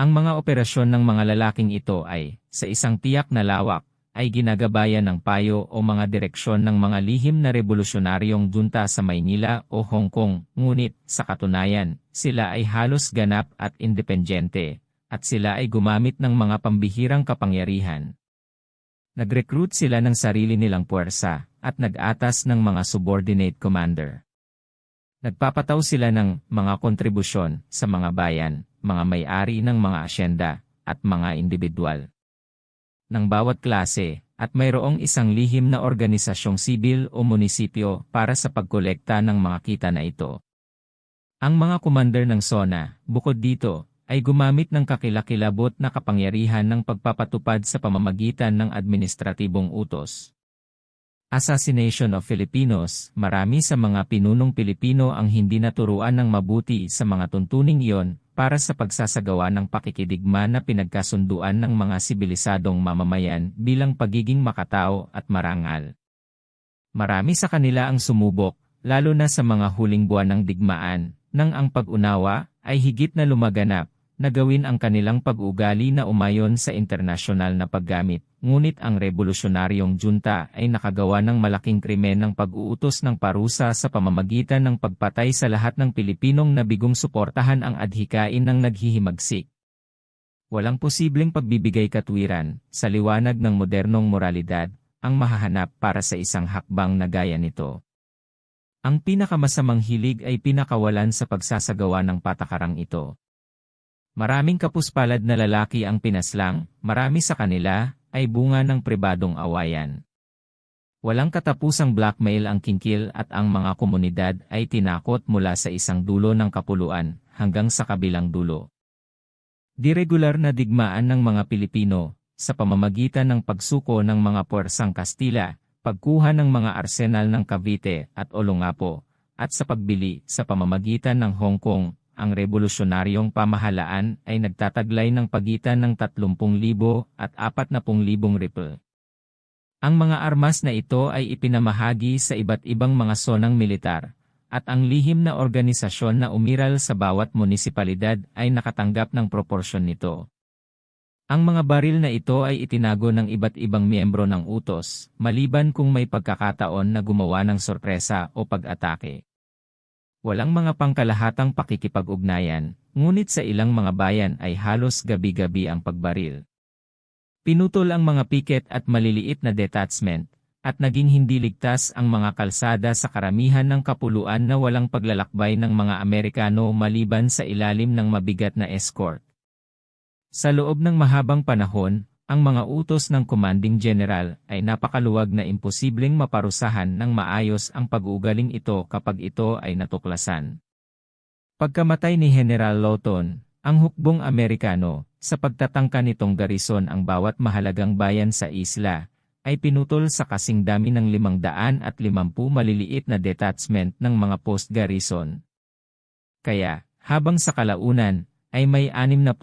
Ang mga operasyon ng mga lalaking ito ay, sa isang tiyak na lawak, ay ginagabayan ng payo o mga direksyon ng mga lihim na revolusyonaryong junta sa Maynila o Hong Kong, ngunit, sa katunayan, sila ay halos ganap at independyente, at sila ay gumamit ng mga pambihirang kapangyarihan. Nag-recruit sila ng sarili nilang puwersa, at nag-atas ng mga subordinate commander. Nagpapataw sila ng mga kontribusyon sa mga bayan, mga may-ari ng mga asyenda, at mga individual ng bawat klase, at mayroong isang lihim na organisasyong sibil o munisipyo para sa pagkolekta ng mga kita na ito. Ang mga commander ng zona, bukod dito, ay gumamit ng kakilakilabot na kapangyarihan ng pagpapatupad sa pamamagitan ng administratibong utos. Assassination of Filipinos. Marami sa mga pinunong Pilipino ang hindi naturuan ng mabuti sa mga tuntuning iyon para sa pagsasagawa ng pakikidigma na pinagkasunduan ng mga sibilisadong mamamayan bilang pagiging makatao at marangal. Marami sa kanila ang sumubok, lalo na sa mga huling buwan ng digmaan, nang ang pag-unawa ay higit na lumaganap, na gawin ang kanilang pag-ugali na umayon sa internasyonal na paggamit, ngunit ang revolusyonaryong junta ay nakagawa ng malaking krimen ng pag-uutos ng parusa sa pamamagitan ng pagpatay sa lahat ng Pilipinong nabigong suportahan ang adhikain ng naghihimagsik. Walang posibleng pagbibigay katwiran, sa liwanag ng modernong moralidad, ang mahahanap para sa isang hakbang na gaya nito. Ang pinakamasamang hilig ay pinakawalan sa pagsasagawa ng patakarang ito. Maraming kapuspalad na lalaki ang pinaslang, marami sa kanila ay bunga ng pribadong awayan. Walang katapusang blackmail ang kingkil at ang mga komunidad ay tinakot mula sa isang dulo ng kapuluan hanggang sa kabilang dulo. Diregular na digmaan ng mga Pilipino sa pamamagitan ng pagsuko ng mga puwersang Kastila, pagkuha ng mga arsenal ng Cavite at Olongapo, at sa pagbili sa pamamagitan ng Hong Kong. Ang revolusyonaryong pamahalaan ay nagtataglay ng pagitan ng 30,000 at 40,000 rifle. Ang mga armas na ito ay ipinamahagi sa iba't ibang mga sonang militar, at ang lihim na organisasyon na umiral sa bawat munisipalidad ay nakatanggap ng proporsyon nito. Ang mga baril na ito ay itinago ng iba't ibang miyembro ng utos, maliban kung may pagkakataon na gumawa ng sorpresa o pag-atake. Walang mga pangkalahatang pakikipag-ugnayan, ngunit sa ilang mga bayan ay halos gabi-gabi ang pagbaril. Pinutol ang mga piket at maliliit na detachment, at naging hindi ligtas ang mga kalsada sa karamihan ng kapuluan na walang paglalakbay ng mga Amerikano maliban sa ilalim ng mabigat na escort. Sa loob ng mahabang panahon, ang mga utos ng commanding general ay napakaluwag na imposibleng maparusahan ng maayos ang pag-uugaling ito kapag ito ay natuklasan. Pagkamatay ni General Lawton, ang hukbong Amerikano, sa pagtatangka nitong garison ang bawat mahalagang bayan sa isla, ay pinutol sa kasing dami ng 550 maliliit na detachment ng mga post-garrison. Kaya, habang sa kalaunan, ay may 60,000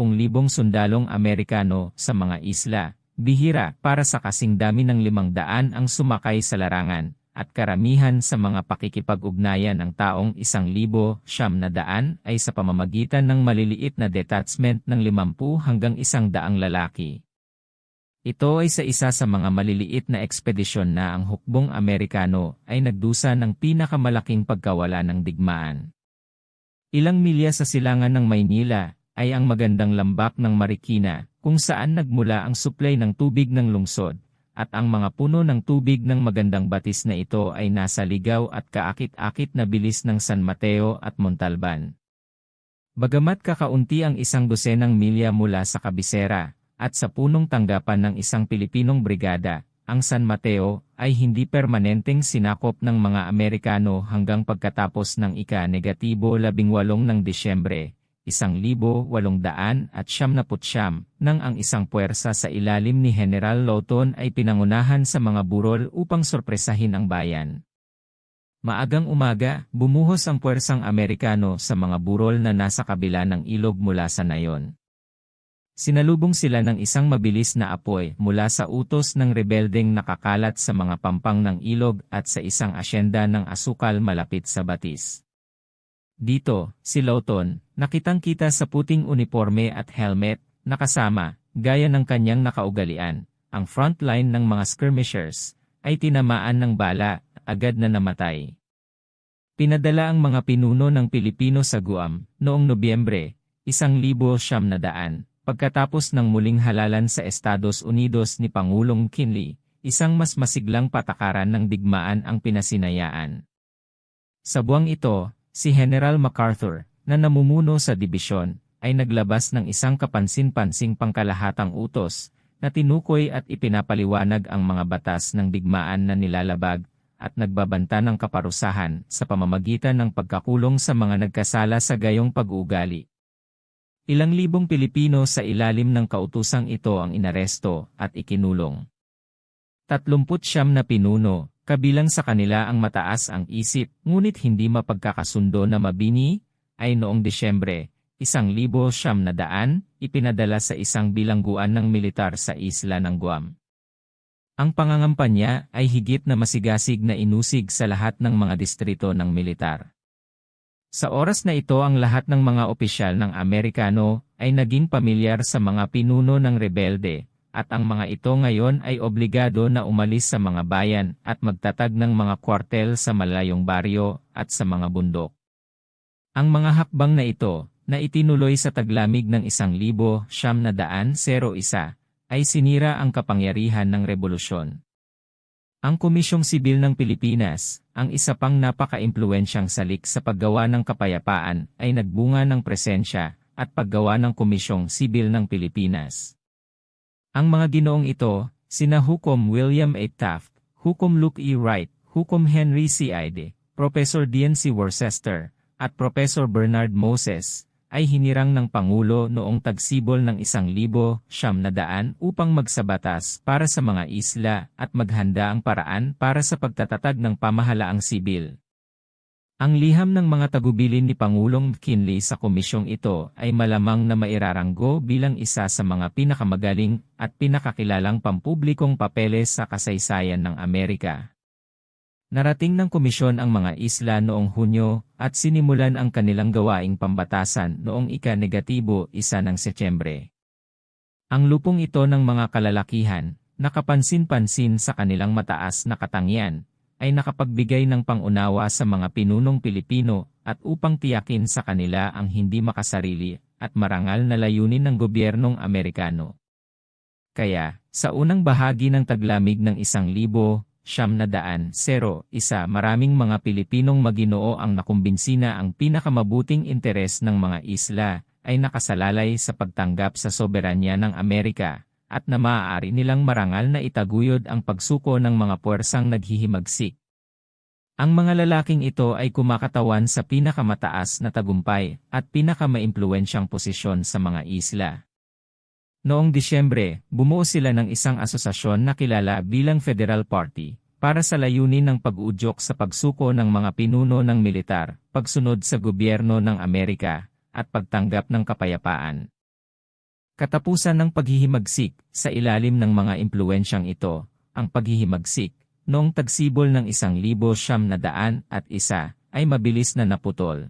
sundalong Amerikano sa mga isla, bihira para sa kasing dami ng 500 ang sumakay sa larangan, at karamihan sa mga pakikipag-ugnayan ng taong 1,900 ay sa pamamagitan ng maliliit na detachment ng 50 hanggang 100 lalaki. Ito ay isa sa mga maliliit na ekspedisyon na ang hukbong Amerikano ay nagdusa ng pinakamalaking pagkawala ng digmaan. Ilang milya sa silangan ng Maynila ay ang magandang lambak ng Marikina, kung saan nagmula ang supply ng tubig ng lungsod, at ang mga puno ng tubig ng magandang batis na ito ay nasa ligaw at kaakit-akit na bilis ng San Mateo at Montalban. Bagamat kakaunti ang 100 milya mula sa kabisera, at sa punong tanggapan ng isang Pilipinong brigada, ang San Mateo ay hindi permanenteng sinakop ng mga Amerikano hanggang pagkatapos ng ika-18 ng Disyembre, 1879, nang ang isang puwersa sa ilalim ni General Lawton ay pinangunahan sa mga burol upang sorpresahin ang bayan. Maagang umaga, bumuhos ang puwersang Amerikano sa mga burol na nasa kabila ng ilog mula sa nayon. Sinalubong sila ng isang mabilis na apoy mula sa utos ng rebeldeng nakakalat sa mga pampang ng ilog at sa isang asyenda ng asukal malapit sa batis. Dito, si Lawton, nakitang-kita sa puting uniforme at helmet, nakasama, gaya ng kanyang nakaugalian, ang front line ng mga skirmishers, ay tinamaan ng bala, agad na namatay. Pinadala ang mga pinuno ng Pilipino sa Guam, noong Nobyembre, 1900, pagkatapos ng muling halalan sa Estados Unidos ni Pangulong Kinley, isang mas masiglang patakaran ng digmaan ang pinasinayaan. Sa buwang ito, si General MacArthur, na namumuno sa dibisyon, ay naglabas ng isang kapansin-pansing pangkalahatang utos, na tinukoy at ipinapaliwanag ang mga batas ng digmaan na nilalabag, at nagbabanta ng kaparusahan sa pamamagitan ng pagkakulong sa mga nagkasala sa gayong pag-uugali. Ilang libong Pilipino sa ilalim ng kautosang ito ang inaresto at ikinulong. 39 na pinuno, kabilang sa kanila ang mataas ang isip ngunit hindi mapagkakasundo na mabini, ay noong Disyembre, 1,900 ipinadala sa isang bilangguan ng militar sa isla ng Guam. Ang pangangampanya ay higit na masigasig na inusig sa lahat ng mga distrito ng militar. Sa oras na ito ang lahat ng mga opisyal ng Amerikano ay naging pamilyar sa mga pinuno ng rebelde, at ang mga ito ngayon ay obligado na umalis sa mga bayan at magtatag ng mga kwartel sa malayong baryo at sa mga bundok. Ang mga hakbang na ito, na itinuloy sa taglamig ng 1,901, ay sinira ang kapangyarihan ng rebolusyon. Ang Komisyong Sibil ng Pilipinas, ang isa pang napaka-impluwensyang salik sa paggawa ng kapayapaan, ay nagbunga ng presensya at paggawa ng Komisyong Sibil ng Pilipinas. Ang mga ginoong ito, sina Hukom William A. Taft, Hukom Luke E. Wright, Hukom Henry C. Ide, Professor Dean C. Worcester, at Professor Bernard Moses, ay hinirang ng Pangulo noong tagsibol ng 1,900 upang magsabatas para sa mga isla at maghanda ang paraan para sa pagtatatag ng pamahalaang sibil. Ang liham ng mga tagubilin ni Pangulong McKinley sa komisyong ito ay malamang na mairaranggo bilang isa sa mga pinakamagaling at pinakakilalang pampublikong papeles sa kasaysayan ng Amerika. Narating ng komisyon ang mga isla noong Hunyo at sinimulan ang kanilang gawaing pambatasan noong ika-1 ng Setyembre. Ang lupong ito ng mga kalalakihan, nakapansin-pansin sa kanilang mataas na katangian, ay nakapagbigay ng pangunawa sa mga pinunong Pilipino at upang tiyakin sa kanila ang hindi makasarili at marangal na layunin ng gobyernong Amerikano. Kaya, sa unang bahagi ng taglamig ng 1,901, maraming mga Pilipinong maginoo ang nakumbinsi na ang pinakamabuting interes ng mga isla ay nakasalalay sa pagtanggap sa soberanya ng Amerika, at na maaari nilang marangal na itaguyod ang pagsuko ng mga puwersang naghihimagsik. Ang mga lalaking ito ay kumakatawan sa pinakamataas na tagumpay at pinakamaimpluwensyang posisyon sa mga isla. Noong Disyembre, bumuo sila ng isang asosasyon na kilala bilang Federal Party, para sa layunin ng pag-udyok sa pagsuko ng mga pinuno ng militar, pagsunod sa gobyerno ng Amerika, at pagtanggap ng kapayapaan. Katapusan ng paghihimagsik, sa ilalim ng mga impluwensyang ito, ang paghihimagsik, noong tagsibol ng 1,901, ay mabilis na naputol.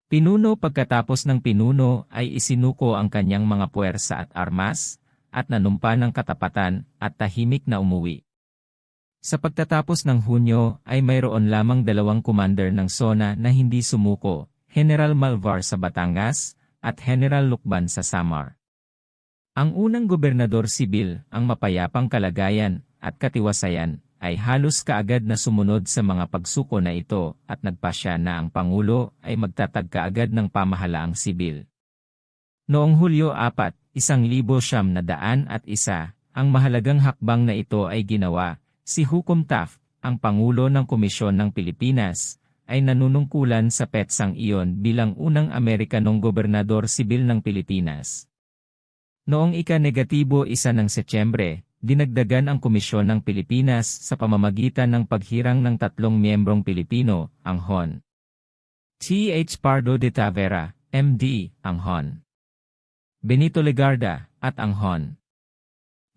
Pinuno pagkatapos ng pinuno ay isinuko ang kanyang mga puwersa at armas, at nanumpa ng katapatan at tahimik na umuwi. Sa pagtatapos ng Hunyo ay mayroon lamang 2 commander ng SONA na hindi sumuko, General Malvar sa Batangas at General Lucban sa Samar. Ang unang gobernador sibil, ang mapayapang kalagayan at katiwasayan, ay halos kaagad na sumunod sa mga pagsuko na ito at nagpasya na ang Pangulo ay magtatag kaagad ng pamahalaang sibil. Noong Hulyo 4, 1,901, ang mahalagang hakbang na ito ay ginawa. Si Hukom Taft, ang Pangulo ng Komisyon ng Pilipinas, ay nanunungkulan sa petsang iyon bilang unang Amerikanong gobernador sibil ng Pilipinas. Noong ika-1 ng Setyembre, dinagdagan ang Komisyon ng Pilipinas sa pamamagitan ng paghirang ng 3 miyembrong Pilipino, ang Hon. T.H. Pardo de Tavera, M.D., ang Hon. Benito Legarda, at ang Hon.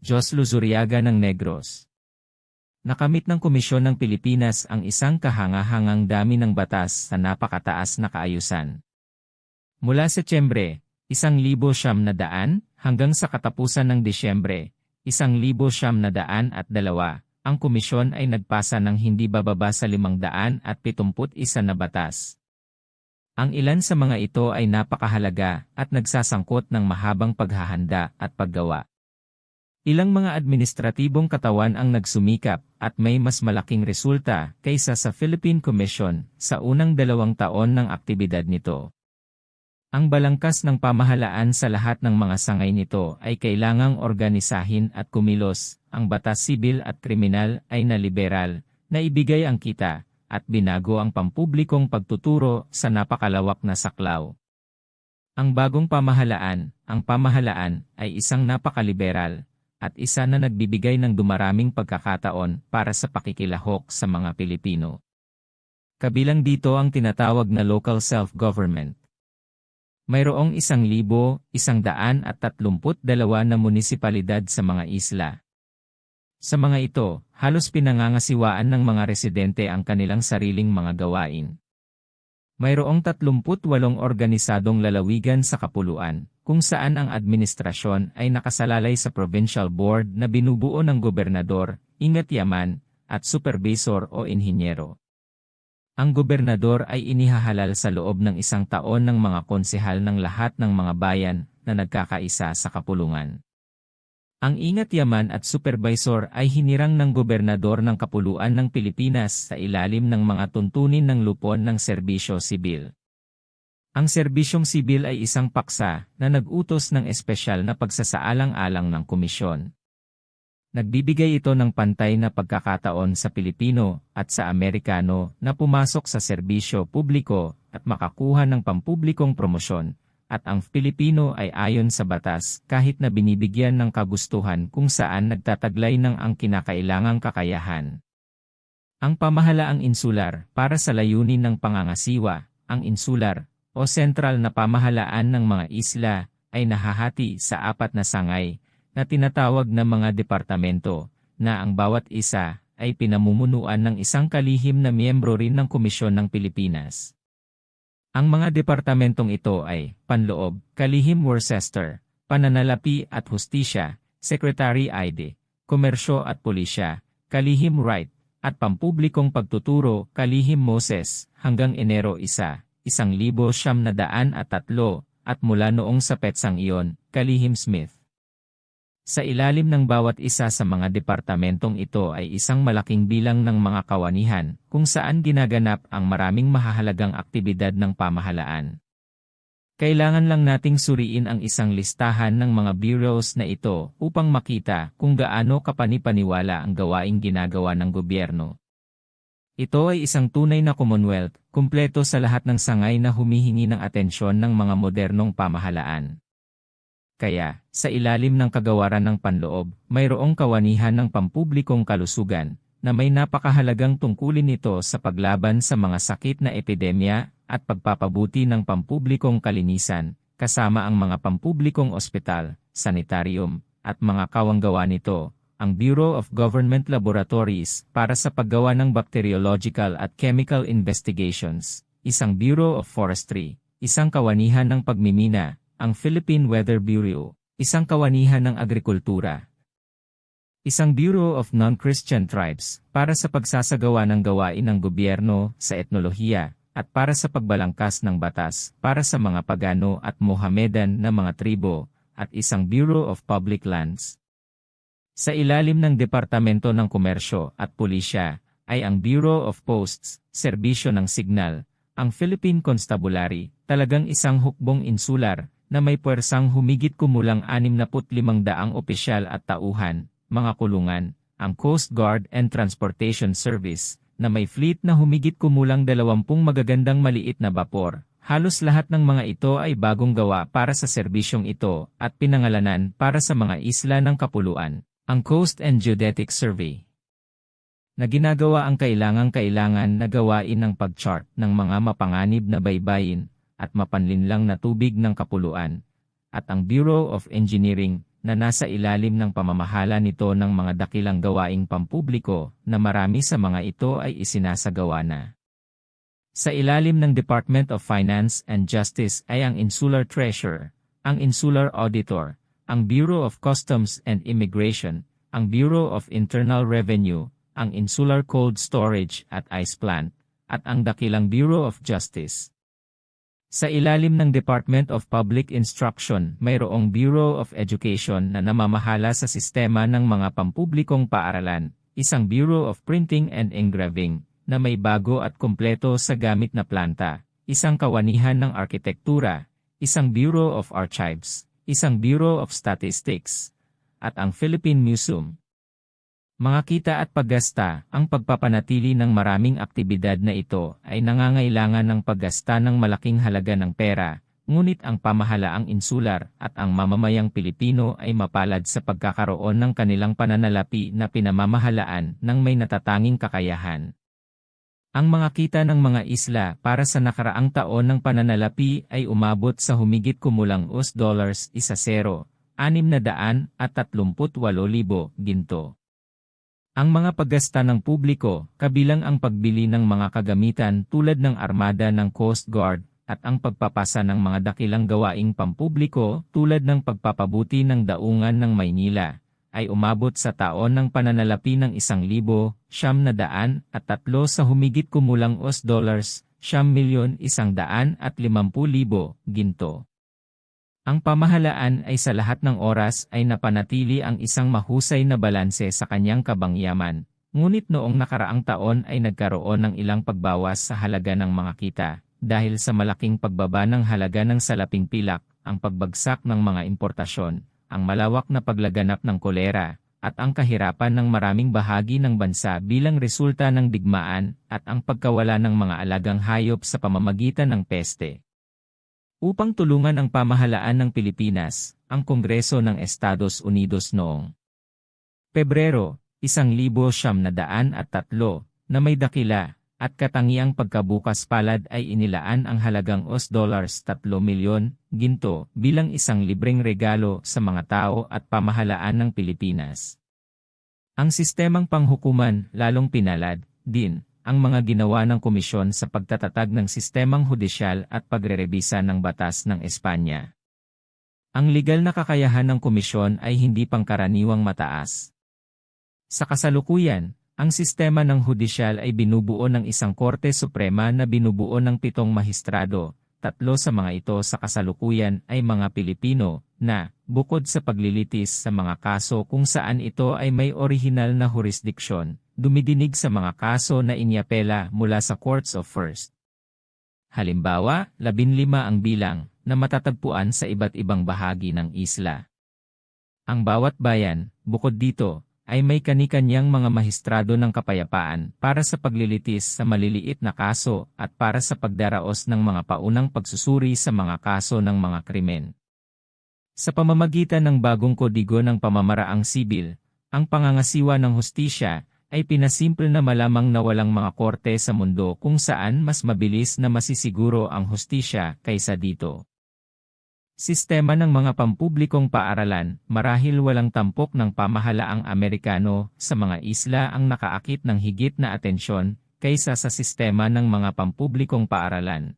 Jos Luzuriaga ng Negros. Nakamit ng Komisyon ng Pilipinas ang isang kahanga-hangang dami ng batas sa napakataas na kaayusan. Mula Setyembre, 1,900 hanggang sa katapusan ng Disyembre, 1,902, ang komisyon ay nagpasa ng hindi bababa sa 571 na batas. Ang ilan sa mga ito ay napakahalaga at nagsasangkot ng mahabang paghahanda at paggawa. Ilang mga administratibong katawan ang nagsumikap at may mas malaking resulta kaysa sa Philippine Commission sa unang 2 taon ng aktibidad nito. Ang balangkas ng pamahalaan sa lahat ng mga sangay nito ay kailangang organisahin at kumilos. Ang batas sibil at kriminal ay naliberal, naibigay ang kita, at binago ang pampublikong pagtuturo sa napakalawak na saklaw. Ang bagong pamahalaan, ang pamahalaan ay isang napakaliberal at isa na nagbibigay ng dumaraming pagkakataon para sa pakikilahok sa mga Pilipino. Kabilang dito ang tinatawag na local self-government. Mayroong 1,132 na munisipalidad sa mga isla. Sa mga ito, halos pinangangasiwaan ng mga residente ang kanilang sariling mga gawain. Mayroong 38 organisadong lalawigan sa kapuluan, kung saan ang administrasyon ay nakasalalay sa provincial board na binubuo ng gobernador, ingat-yaman, at supervisor o inhinyero. Ang gobernador ay inihahalal sa loob ng 1 taon ng mga konsehal ng lahat ng mga bayan na nagkakaisa sa kapulungan. Ang ingat-yaman at supervisor ay hinirang ng gobernador ng Kapuluan ng Pilipinas sa ilalim ng mga tuntunin ng lupon ng serbisyo sibil. Ang serbisyong sibil ay isang paksa na nag-utos ng espesyal na pagsasaalang-alang ng komisyon. Nagbibigay ito ng pantay na pagkakataon sa Pilipino at sa Amerikano na pumasok sa serbisyo publiko at makakuha ng pampublikong promosyon. At ang Pilipino ay ayon sa batas kahit na binibigyan ng kagustuhan kung saan nagtataglay ng ang kinakailangang kakayahan. Ang pamahalaang insular para sa layunin ng pangangasiwa, ang insular o sentral na pamahalaan ng mga isla ay nahahati sa 4 na sangay na tinatawag na mga departamento na ang bawat isa ay pinamumunuan ng isang kalihim na miyembro rin ng Komisyon ng Pilipinas. Ang mga departamentong ito ay Panloob, Kalihim Worcester, Pananalapi at Hustisya, Secretary ID, Komersyo at Pulisya, Kalihim Right, at Pampublikong Pagtuturo, Kalihim Moses, hanggang Enero 1, 1903 at mula noong sa petsang iyon, Kalihim Smith. Sa ilalim ng bawat isa sa mga departamentong ito ay isang malaking bilang ng mga kawanihan kung saan ginaganap ang maraming mahahalagang aktibidad ng pamahalaan. Kailangan lang nating suriin ang isang listahan ng mga bureaus na ito upang makita kung gaano kapanipaniwala ang gawaing ginagawa ng gobyerno. Ito ay isang tunay na Commonwealth, kumpleto sa lahat ng sangay na humihingi ng atensyon ng mga modernong pamahalaan. Kaya, sa ilalim ng kagawaran ng panloob, mayroong kawanihan ng pampublikong kalusugan, na may napakahalagang tungkulin nito sa paglaban sa mga sakit na epidemya at pagpapabuti ng pampublikong kalinisan, kasama ang mga pampublikong ospital, sanitarium, at mga kawanggawa nito, ang Bureau of Government Laboratories para sa paggawa ng bacteriological at chemical investigations, isang Bureau of Forestry, isang kawanihan ng pagmimina, ang Philippine Weather Bureau, isang kawanihan ng agrikultura. Isang Bureau of Non-Christian Tribes para sa pagsasagawa ng gawain ng gobyerno sa etnolohiya at para sa pagbalangkas ng batas para sa mga pagano at Mohamedan na mga tribo at isang Bureau of Public Lands. Sa ilalim ng Departamento ng Komersyo at Pulisya ay ang Bureau of Posts, Serbisyo ng Signal, ang Philippine Constabulary, talagang isang hukbong insular na may puwersang humigit kumulang 65,000 opisyal at tauhan, mga kulungan, ang Coast Guard and Transportation Service, na may fleet na humigit kumulang 20 magagandang maliit na bapor. Halos lahat ng mga ito ay bagong gawa para sa serbisyong ito at pinangalanan para sa mga isla ng kapuluan, ang Coast and Geodetic Survey, na ginagawa ang kailangan na gawain ng pag-chart ng mga mapanganib na baybayin at mapanlinlang na tubig ng kapuluan, at ang Bureau of Engineering na nasa ilalim ng pamamahala nito ng mga dakilang gawaing pampubliko na marami sa mga ito ay isinasagawa na. Sa ilalim ng Department of Finance and Justice ay ang Insular Treasurer, ang Insular Auditor, ang Bureau of Customs and Immigration, ang Bureau of Internal Revenue, ang Insular Cold Storage at Ice Plant, at ang dakilang Bureau of Justice. Sa ilalim ng Department of Public Instruction, mayroong Bureau of Education na namamahala sa sistema ng mga pampublikong paaralan, isang Bureau of Printing and Engraving, na may bago at kumpleto sa gamit na planta, isang kawanihan ng arkitektura, isang Bureau of Archives, isang Bureau of Statistics, at ang Philippine Museum. Mga kita at paggasta, ang pagpapanatili ng maraming aktibidad na ito ay nangangailangan ng paggasta ng malaking halaga ng pera, ngunit ang pamahalaang insular at ang mamamayang Pilipino ay mapalad sa pagkakaroon ng kanilang pananalapi na pinamamahalaan ng may natatanging kakayahan. Ang mga kita ng mga isla para sa nakaraang taon ng pananalapi ay umabot sa humigit kumulang US$1,638,000 ginto. Ang mga paggasta ng publiko, kabilang ang pagbili ng mga kagamitan tulad ng armada ng Coast Guard, at ang pagpapasa ng mga dakilang gawaing pampubliko tulad ng pagpapabuti ng daungan ng Maynila, ay umabot sa taon ng pananalapi ng 1,903 sa humigit kumulang US$9,150,000 ginto. Ang pamahalaan ay sa lahat ng oras ay napanatili ang isang mahusay na balanse sa kanyang kabangyaman, ngunit noong nakaraang taon ay nagkaroon ng ilang pagbawas sa halaga ng mga kita, dahil sa malaking pagbaba ng halaga ng salaping pilak, ang pagbagsak ng mga importasyon, ang malawak na paglaganap ng kolera, at ang kahirapan ng maraming bahagi ng bansa bilang resulta ng digmaan at ang pagkawala ng mga alagang hayop sa pamamagitan ng peste. Upang tulungan ang pamahalaan ng Pilipinas, ang Kongreso ng Estados Unidos noong Pebrero, 1903 na may dakila at katangiang pagkabukas palad ay inilaan ang halagang US$3 milyon ginto bilang isang libreng regalo sa mga tao at pamahalaan ng Pilipinas. Ang sistemang panghukuman lalong pinalad din ang mga ginawa ng komisyon sa pagtatatag ng sistemang hudisyal at pagrerebisa ng batas ng Espanya. Ang legal na kakayahan ng komisyon ay hindi pangkaraniwang mataas. Sa kasalukuyan, ang sistema ng hudisyal ay binubuo ng isang Korte Suprema na binubuo ng 7 mahistrado, 3 sa mga ito sa kasalukuyan ay mga Pilipino, na, bukod sa paglilitis sa mga kaso kung saan ito ay may orihinal na jurisdiksyon, dumidinig sa mga kaso na inyapela mula sa Courts of First. Halimbawa, 15 ang bilang, na matatagpuan sa iba't ibang bahagi ng isla. Ang bawat bayan, bukod dito, ay may kani-kanyang mga mahistrado ng kapayapaan para sa paglilitis sa maliliit na kaso at para sa pagdaraos ng mga paunang pagsusuri sa mga kaso ng mga krimen. Sa pamamagitan ng bagong kodigo ng pamamaraang sibil, ang pangangasiwa ng hustisya ay pinasimple na malamang na walang mga korte sa mundo kung saan mas mabilis na masisiguro ang hustisya kaysa dito. Sistema ng mga pampublikong paaralan, marahil walang tampok ng pamahalaang Amerikano sa mga isla ang nakaakit ng higit na atensyon kaysa sa sistema ng mga pampublikong paaralan.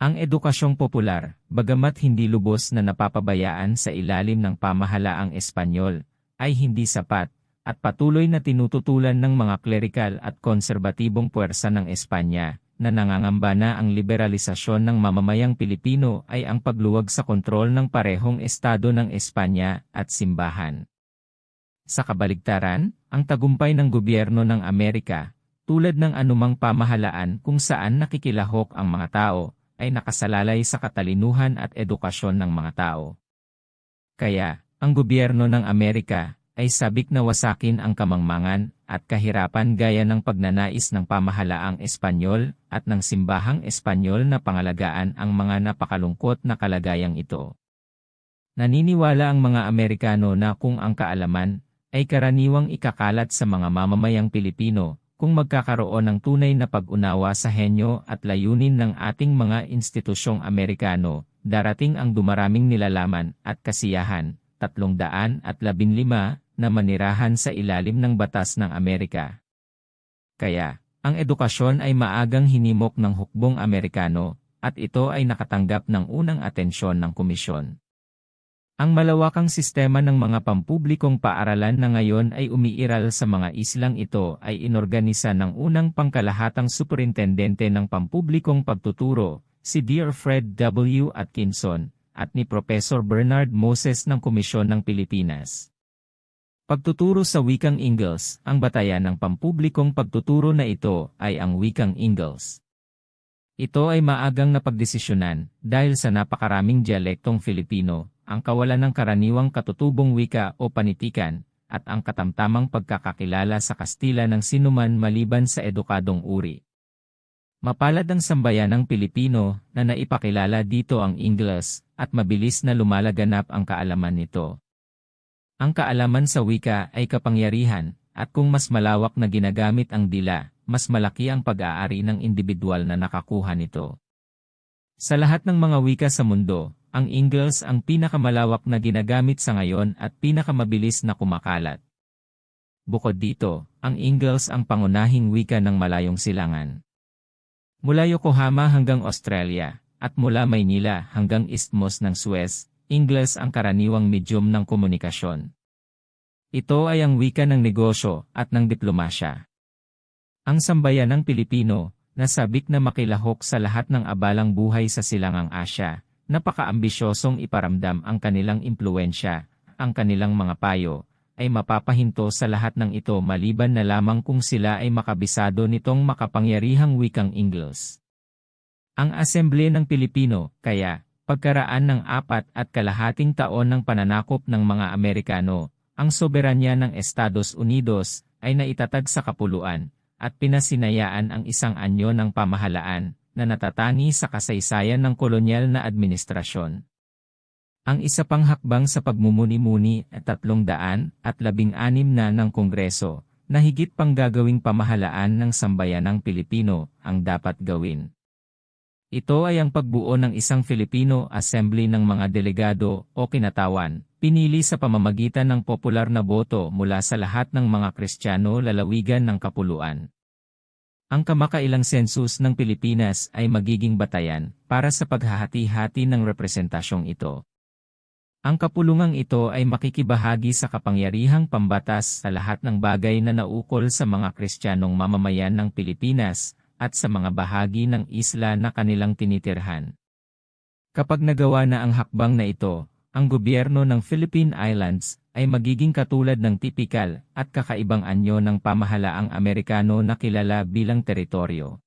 Ang edukasyong popular, bagamat hindi lubos na napapabayaan sa ilalim ng pamahalaang Espanyol, ay hindi sapat, at patuloy na tinututulan ng mga klerikal at konserbatibong puwersa ng Espanya, na nangangamba na ang liberalisasyon ng mamamayang Pilipino ay ang pagluwag sa kontrol ng parehong estado ng Espanya at simbahan. Sa kabaligtaran, ang tagumpay ng gobyerno ng Amerika, tulad ng anumang pamahalaan kung saan nakikilahok ang mga tao, ay nakasalalay sa katalinuhan at edukasyon ng mga tao. Kaya, ang gobyerno ng Amerika ay sabik na wasakin ang kamangmangan at kahirapan gaya ng pagnanais ng pamahalaang Espanyol at ng simbahang Espanyol na pangalagaan ang mga napakalungkot na kalagayang ito. Naniniwala ang mga Amerikano na kung ang kaalaman ay karaniwang ikakalat sa mga mamamayang Pilipino, kung magkakaroon ng tunay na pag-unawa sa henyo at layunin ng ating mga institusyong Amerikano, darating ang dumaraming nilalaman at kasiyahan, 315 na manirahan sa ilalim ng batas ng Amerika. Kaya, ang edukasyon ay maagang hinimok ng hukbong Amerikano, at ito ay nakatanggap ng unang atensyon ng komisyon. Ang malawakang sistema ng mga pampublikong paaralan na ngayon ay umiiral sa mga islang ito ay inorganisa ng unang pangkalahatang superintendente ng pampublikong pagtuturo, si Dr. Fred W. Atkinson, at ni Professor Bernard Moses ng Komisyon ng Pilipinas. Pagtuturo sa wikang Ingles, ang batayan ng pampublikong pagtuturo na ito ay ang wikang Ingles. Ito ay maagang napagdesisyonan dahil sa napakaraming dialektong Filipino, ang kawalan ng karaniwang katutubong wika o panitikan, at ang katamtamang pagkakakilala sa Kastila ng sinuman maliban sa edukadong uri. Mapalad ang sambayanang Pilipino na naipakilala dito ang Ingles at mabilis na lumalaganap ang kaalaman nito. Ang kaalaman sa wika ay kapangyarihan at kung mas malawak na ginagamit ang dila, mas malaki ang pag-aari ng individual na nakakuha nito. Sa lahat ng mga wika sa mundo, ang Ingles ang pinakamalawak na ginagamit sa ngayon at pinakamabilis na kumakalat. Bukod dito, ang Ingles ang pangunahing wika ng malayong silangan. Mula Yokohama hanggang Australia, at mula Maynila hanggang Isthmus ng Suez, Ingles ang karaniwang medium ng komunikasyon. Ito ay ang wika ng negosyo at ng diplomasya. Ang sambayanang Pilipino, nasabik na makilahok sa lahat ng abalang buhay sa silangang Asya, napaka-ambisyosong iparamdam ang kanilang impluwensya, ang kanilang mga payo, ay mapapahinto sa lahat ng ito maliban na lamang kung sila ay makabisado nitong makapangyarihang wikang Ingles. Ang Asemble ng Pilipino, kaya, pagkaraan ng 4.5 taon ng pananakop ng mga Amerikano, ang soberanya ng Estados Unidos ay naitatag sa kapuluan, at pinasinayaan ang isang anyo ng pamahalaan na natatangi sa kasaysayan ng kolonyal na administrasyon. Ang isa pang hakbang sa pagmumuni-muni at 316 na ng Kongreso, na higit pang gagawing pamahalaan ng sambayanang Pilipino, ang dapat gawin. Ito ay ang pagbuo ng isang Filipino Assembly ng mga delegado o kinatawan, pinili sa pamamagitan ng popular na boto mula sa lahat ng mga Kristiyano lalawigan ng kapuluan. Ang kamakailang sensus ng Pilipinas ay magiging batayan para sa paghahati-hati ng representasyong ito. Ang kapulungang ito ay makikibahagi sa kapangyarihang pambatas sa lahat ng bagay na naukol sa mga Kristiyanong mamamayan ng Pilipinas at sa mga bahagi ng isla na kanilang tinitirhan. Kapag nagawa na ang hakbang na ito, ang gobyerno ng Philippine Islands ay magiging katulad ng tipikal at kakaibang anyo ng pamahalaang Amerikano na kilala bilang teritoryo.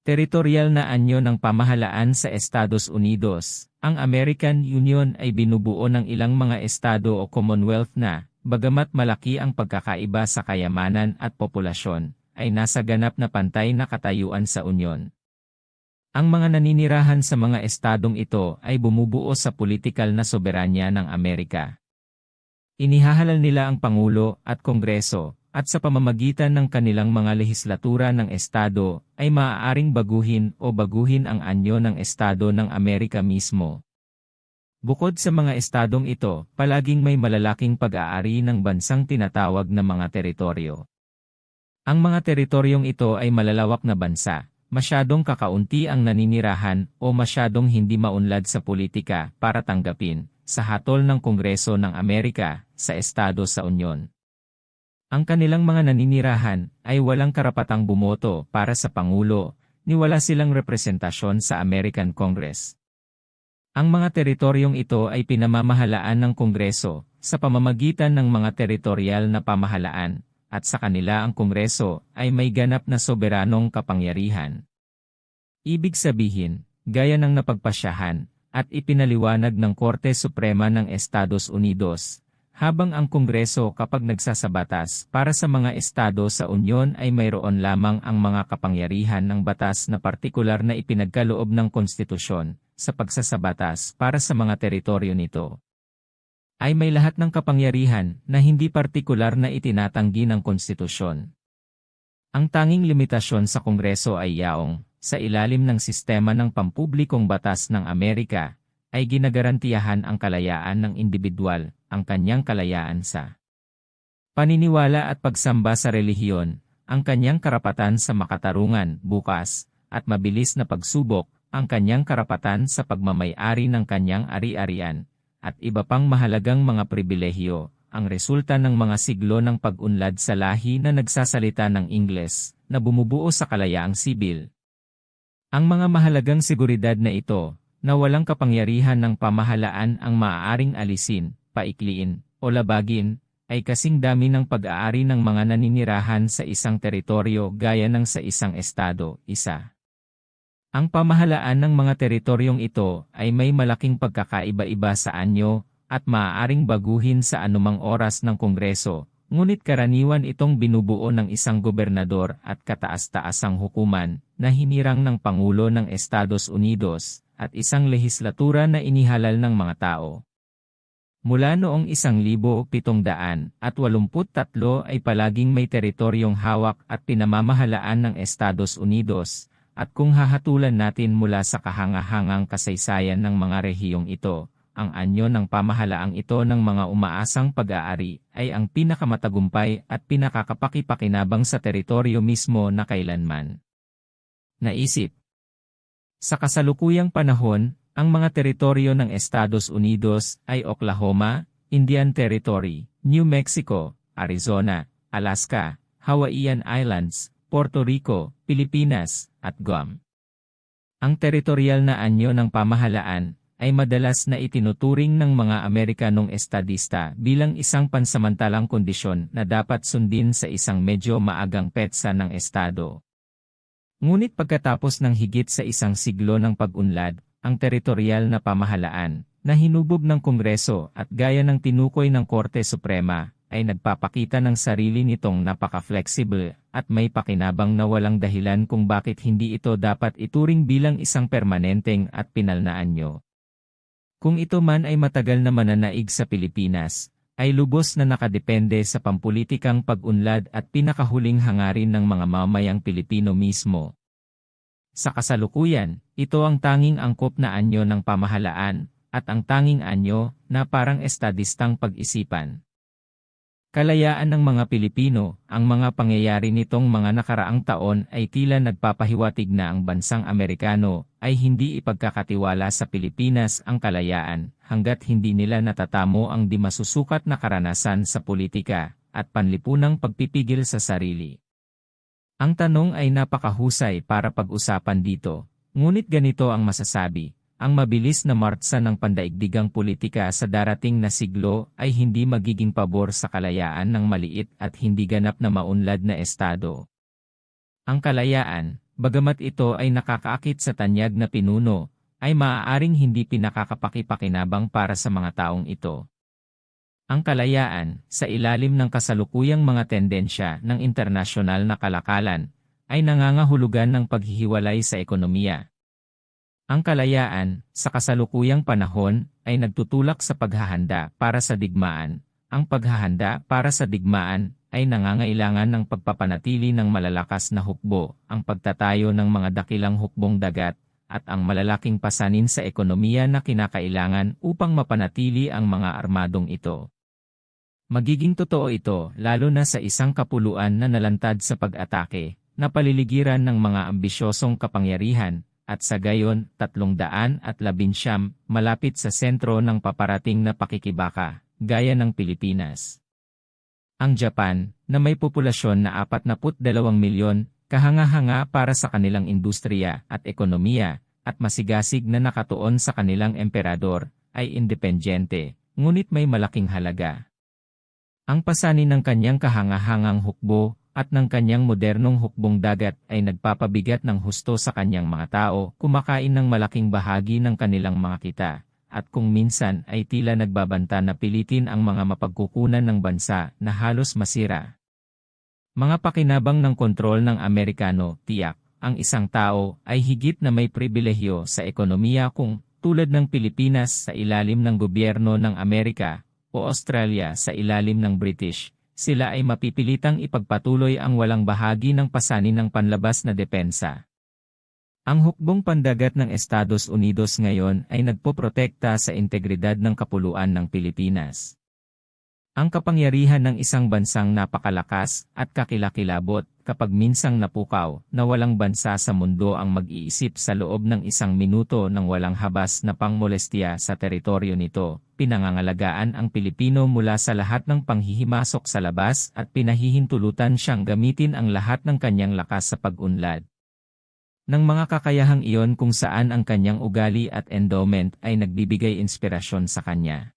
Teritorial na anyo ng pamahalaan sa Estados Unidos, ang American Union ay binubuo ng ilang mga estado o Commonwealth na, bagamat malaki ang pagkakaiba sa kayamanan at populasyon, ay nasa ganap na pantay na katayuan sa Union. Ang mga naninirahan sa mga estadong ito ay bumubuo sa politikal na soberanya ng Amerika. Inihahalal nila ang Pangulo at Kongreso, at sa pamamagitan ng kanilang mga lehislatura ng estado, ay maaaring baguhin o baguhin ang anyo ng estado ng Amerika mismo. Bukod sa mga estadong ito, palaging may malalaking pag-aari ng bansang tinatawag na mga teritoryo. Ang mga teritoryong ito ay malalawak na bansa, masyadong kakaunti ang naninirahan o masyadong hindi maunlad sa politika para tanggapin, sa hatol ng Kongreso ng Amerika, sa estado sa Union. Ang kanilang mga naninirahan ay walang karapatang bumoto para sa Pangulo, ni wala silang representasyon sa American Congress. Ang mga teritoryong ito ay pinamamahalaan ng Kongreso, sa pamamagitan ng mga teritorial na pamahalaan, at sa kanila ang Kongreso ay may ganap na soberanong kapangyarihan. Ibig sabihin, gaya ng napagpasyahan, at ipinaliwanag ng Korte Suprema ng Estados Unidos, habang ang Kongreso kapag nagsasabatas para sa mga estado sa Union ay mayroon lamang ang mga kapangyarihan ng batas na partikular na ipinagkaloob ng konstitusyon, sa pagsasabatas para sa mga teritoryo nito, ay may lahat ng kapangyarihan na hindi partikular na itinatanggi ng konstitusyon. Ang tanging limitasyon sa Kongreso ay yaong, sa ilalim ng sistema ng pampublikong batas ng Amerika, ay ginagarantiyahan ang kalayaan ng individual, ang kanyang kalayaan sa paniniwala at pagsamba sa relihiyon, ang kanyang karapatan sa makatarungan, bukas, at mabilis na pagsubok, ang kanyang karapatan sa pagmamay-ari ng kanyang ari-arian, at iba pang mahalagang mga pribilehiyo, ang resulta ng mga siglo ng pag-unlad sa lahi na nagsasalita ng Ingles, na bumubuo sa kalayaang sibil. Ang mga mahalagang seguridad na ito, na walang kapangyarihan ng pamahalaan ang maaaring alisin, paikliin, o labagin, ay kasing dami ng pag-aari ng mga naninirahan sa isang teritoryo gaya ng sa isang estado, isa. Ang pamahalaan ng mga teritoryong ito ay may malaking pagkakaiba-iba sa anyo, at maaaring baguhin sa anumang oras ng Kongreso, ngunit karaniwan itong binubuo ng isang gobernador at kataas-taasang hukuman na hinirang ng Pangulo ng Estados Unidos at isang lehislatura na inihalal ng mga tao. Mula noong 1783 ay palaging may teritoryong hawak at pinamamahalaan ng Estados Unidos, at kung hahatulan natin mula sa kahangahangang kasaysayan ng mga rehiyong ito, ang anyo ng pamahalaang ito ng mga umaasang pag-aari ay ang pinakamatagumpay at pinakakapakipakinabang sa teritoryo mismo na kailanman naisip. Sa kasalukuyang panahon, ang mga teritoryo ng Estados Unidos ay Oklahoma, Indian Territory, New Mexico, Arizona, Alaska, Hawaiian Islands, Puerto Rico, Pilipinas, at Guam. Ang teritorial na anyo ng pamahalaan ay madalas na itinuturing ng mga Amerikanong estadista bilang isang pansamantalang kondisyon na dapat sundin sa isang medyo maagang petsa ng estado. Ngunit pagkatapos ng higit sa isang siglo ng pag-unlad, ang teritorial na pamahalaan, na hinubog ng Kongreso at gaya ng tinukoy ng Korte Suprema, ay nagpapakita ng sarili nitong napaka-flexible at may pakinabang na walang dahilan kung bakit hindi ito dapat ituring bilang isang permanenteng at pinal na anyo. Kung ito man ay matagal na mananaig sa Pilipinas, ay lubos na nakadepende sa pampulitikang pag-unlad at pinakahuling hangarin ng mga mamayang Pilipino mismo. Sa kasalukuyan, ito ang tanging angkop na anyo ng pamahalaan, at ang tanging anyo na parang estadistang pag-isipan. Kalayaan ng mga Pilipino, ang mga pangyayari nitong mga nakaraang taon ay tila nagpapahiwatig na ang bansang Amerikano ay hindi ipagkakatiwala sa Pilipinas ang kalayaan hanggat hindi nila natatamo ang di masusukat na karanasan sa politika at panlipunang pagpipigil sa sarili. Ang tanong ay napakahusay para pag-usapan dito, ngunit ganito ang masasabi. Ang mabilis na martsa ng pandaigdigang politika sa darating na siglo ay hindi magiging pabor sa kalayaan ng maliit at hindi ganap na maunlad na estado. Ang kalayaan, bagamat ito ay nakakaakit sa tanyag na pinuno, ay maaaring hindi pinakakapakipakinabang para sa mga taong ito. Ang kalayaan, sa ilalim ng kasalukuyang mga tendensya ng internasyonal na kalakalan, ay nangangahulugan ng paghihiwalay sa ekonomiya. Ang kalayaan, sa kasalukuyang panahon, ay nagtutulak sa paghahanda para sa digmaan. Ang paghahanda para sa digmaan ay nangangailangan ng pagpapanatili ng malalakas na hukbo, ang pagtatayo ng mga dakilang hukbong dagat, at ang malalaking pasanin sa ekonomiya na kinakailangan upang mapanatili ang mga armadong ito. Magiging totoo ito lalo na sa isang kapuluan na nalantad sa pag-atake, na paliligiran ng mga ambisyosong kapangyarihan, at sa gayon 319 malapit sa sentro ng paparating na pakikibaka, gaya ng Pilipinas. Ang Japan, na may populasyon na 42 milyon, kahanga-hanga para sa kanilang industriya at ekonomiya, at masigasig na nakatuon sa kanilang emperador, ay independyente, ngunit may malaking halaga. Ang pasanin ng kanyang kahangahangang hukbo, at ng kanyang modernong hukbong dagat ay nagpapabigat ng husto sa kanyang mga tao, kumakain ng malaking bahagi ng kanilang mga kita, at kung minsan ay tila nagbabanta na pilitin ang mga mapagkukunan ng bansa na halos masira. Mga pakinabang ng kontrol ng Amerikano, tiyak, ang isang tao ay higit na may pribilehyo sa ekonomiya kung, tulad ng Pilipinas sa ilalim ng gobyerno ng Amerika, o Australia sa ilalim ng British, sila ay mapipilitang ipagpatuloy ang walang bahagi ng pasanin ng panlabas na depensa. Ang hukbong pandagat ng Estados Unidos ngayon ay nagpoprotekta sa integridad ng kapuluan ng Pilipinas. Ang kapangyarihan ng isang bansang napakalakas at kakilakilabot kapag minsang napukaw na walang bansa sa mundo ang mag-iisip sa loob ng isang minuto ng walang habas na pangmolestya sa teritoryo nito. Pinangangalagaan ang Pilipino mula sa lahat ng panghihimasok sa labas at pinahihintulutan siyang gamitin ang lahat ng kanyang lakas sa pag-unlad ng mga kakayahang iyon kung saan ang kanyang ugali at endowment ay nagbibigay inspirasyon sa kanya.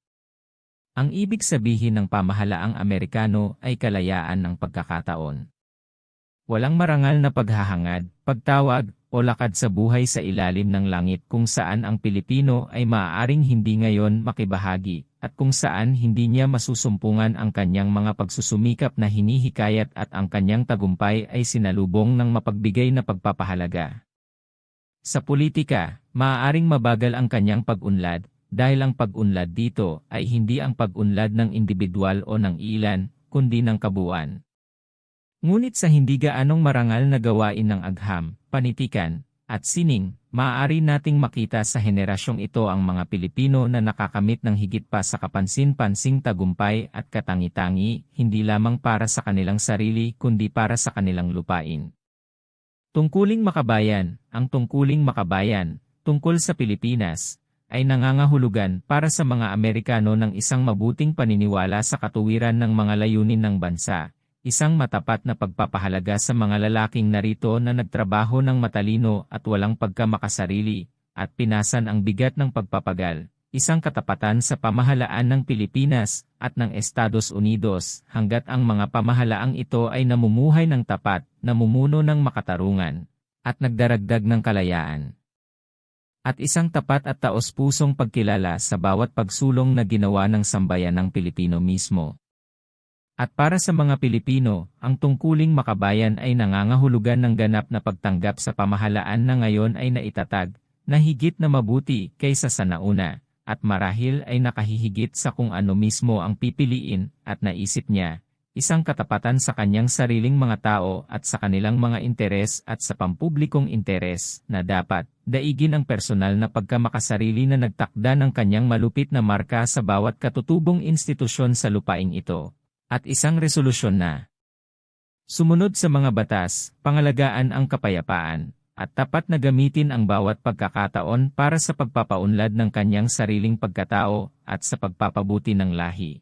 Ang ibig sabihin ng pamahalaang Amerikano ay kalayaan ng pagkakataon. Walang marangal na paghahangad, pagtawag, o lakad sa buhay sa ilalim ng langit kung saan ang Pilipino ay maaaring hindi ngayon makibahagi, at kung saan hindi niya masusumpungan ang kanyang mga pagsusumikap na hinihikayat at ang kanyang tagumpay ay sinalubong ng mapagbigay na pagpapahalaga. Sa politika, maaaring mabagal ang kanyang pag-unlad, dahil ang pag-unlad dito ay hindi ang pag-unlad ng individual o ng ilan, kundi ng kabuuan. Ngunit sa hindi gaanong marangal na gawain ng agham, panitikan, at sining, maaari nating makita sa henerasyong ito ang mga Pilipino na nakakamit ng higit pa sa kapansin-pansing tagumpay at katangi-tangi, hindi lamang para sa kanilang sarili kundi para sa kanilang lupain. Tungkuling makabayan, ang tungkuling makabayan, tungkol sa Pilipinas, ay nangangahulugan para sa mga Amerikano ng isang mabuting paniniwala sa katuwiran ng mga layunin ng bansa, isang matapat na pagpapahalaga sa mga lalaking narito na nagtrabaho ng matalino at walang pagkamakasarili, at pinasan ang bigat ng pagpapagal, isang katapatan sa pamahalaan ng Pilipinas at ng Estados Unidos hanggat ang mga pamahalaang ito ay namumuhay ng tapat, namumuno ng makatarungan, at nagdaragdag ng kalayaan. At isang tapat at taos-pusong pagkilala sa bawat pagsulong na ginawa ng sambayanang Pilipino mismo. At para sa mga Pilipino, ang tungkuling makabayan ay nangangahulugan ng ganap na pagtanggap sa pamahalaan na ngayon ay naitatag, na higit na mabuti kaysa sa nauna, at marahil ay nakahihigit sa kung ano mismo ang pipiliin at naisip niya, isang katapatan sa kanyang sariling mga tao at sa kanilang mga interes at sa pampublikong interes na dapat daigin ang personal na pagkamakasarili na nagtakda ng kanyang malupit na marka sa bawat katutubong institusyon sa lupaing ito. At isang resolusyon na sumunod sa mga batas, pangalagaan ang kapayapaan, at tapat na gamitin ang bawat pagkakataon para sa pagpapaunlad ng kanyang sariling pagkatao at sa pagpapabuti ng lahi.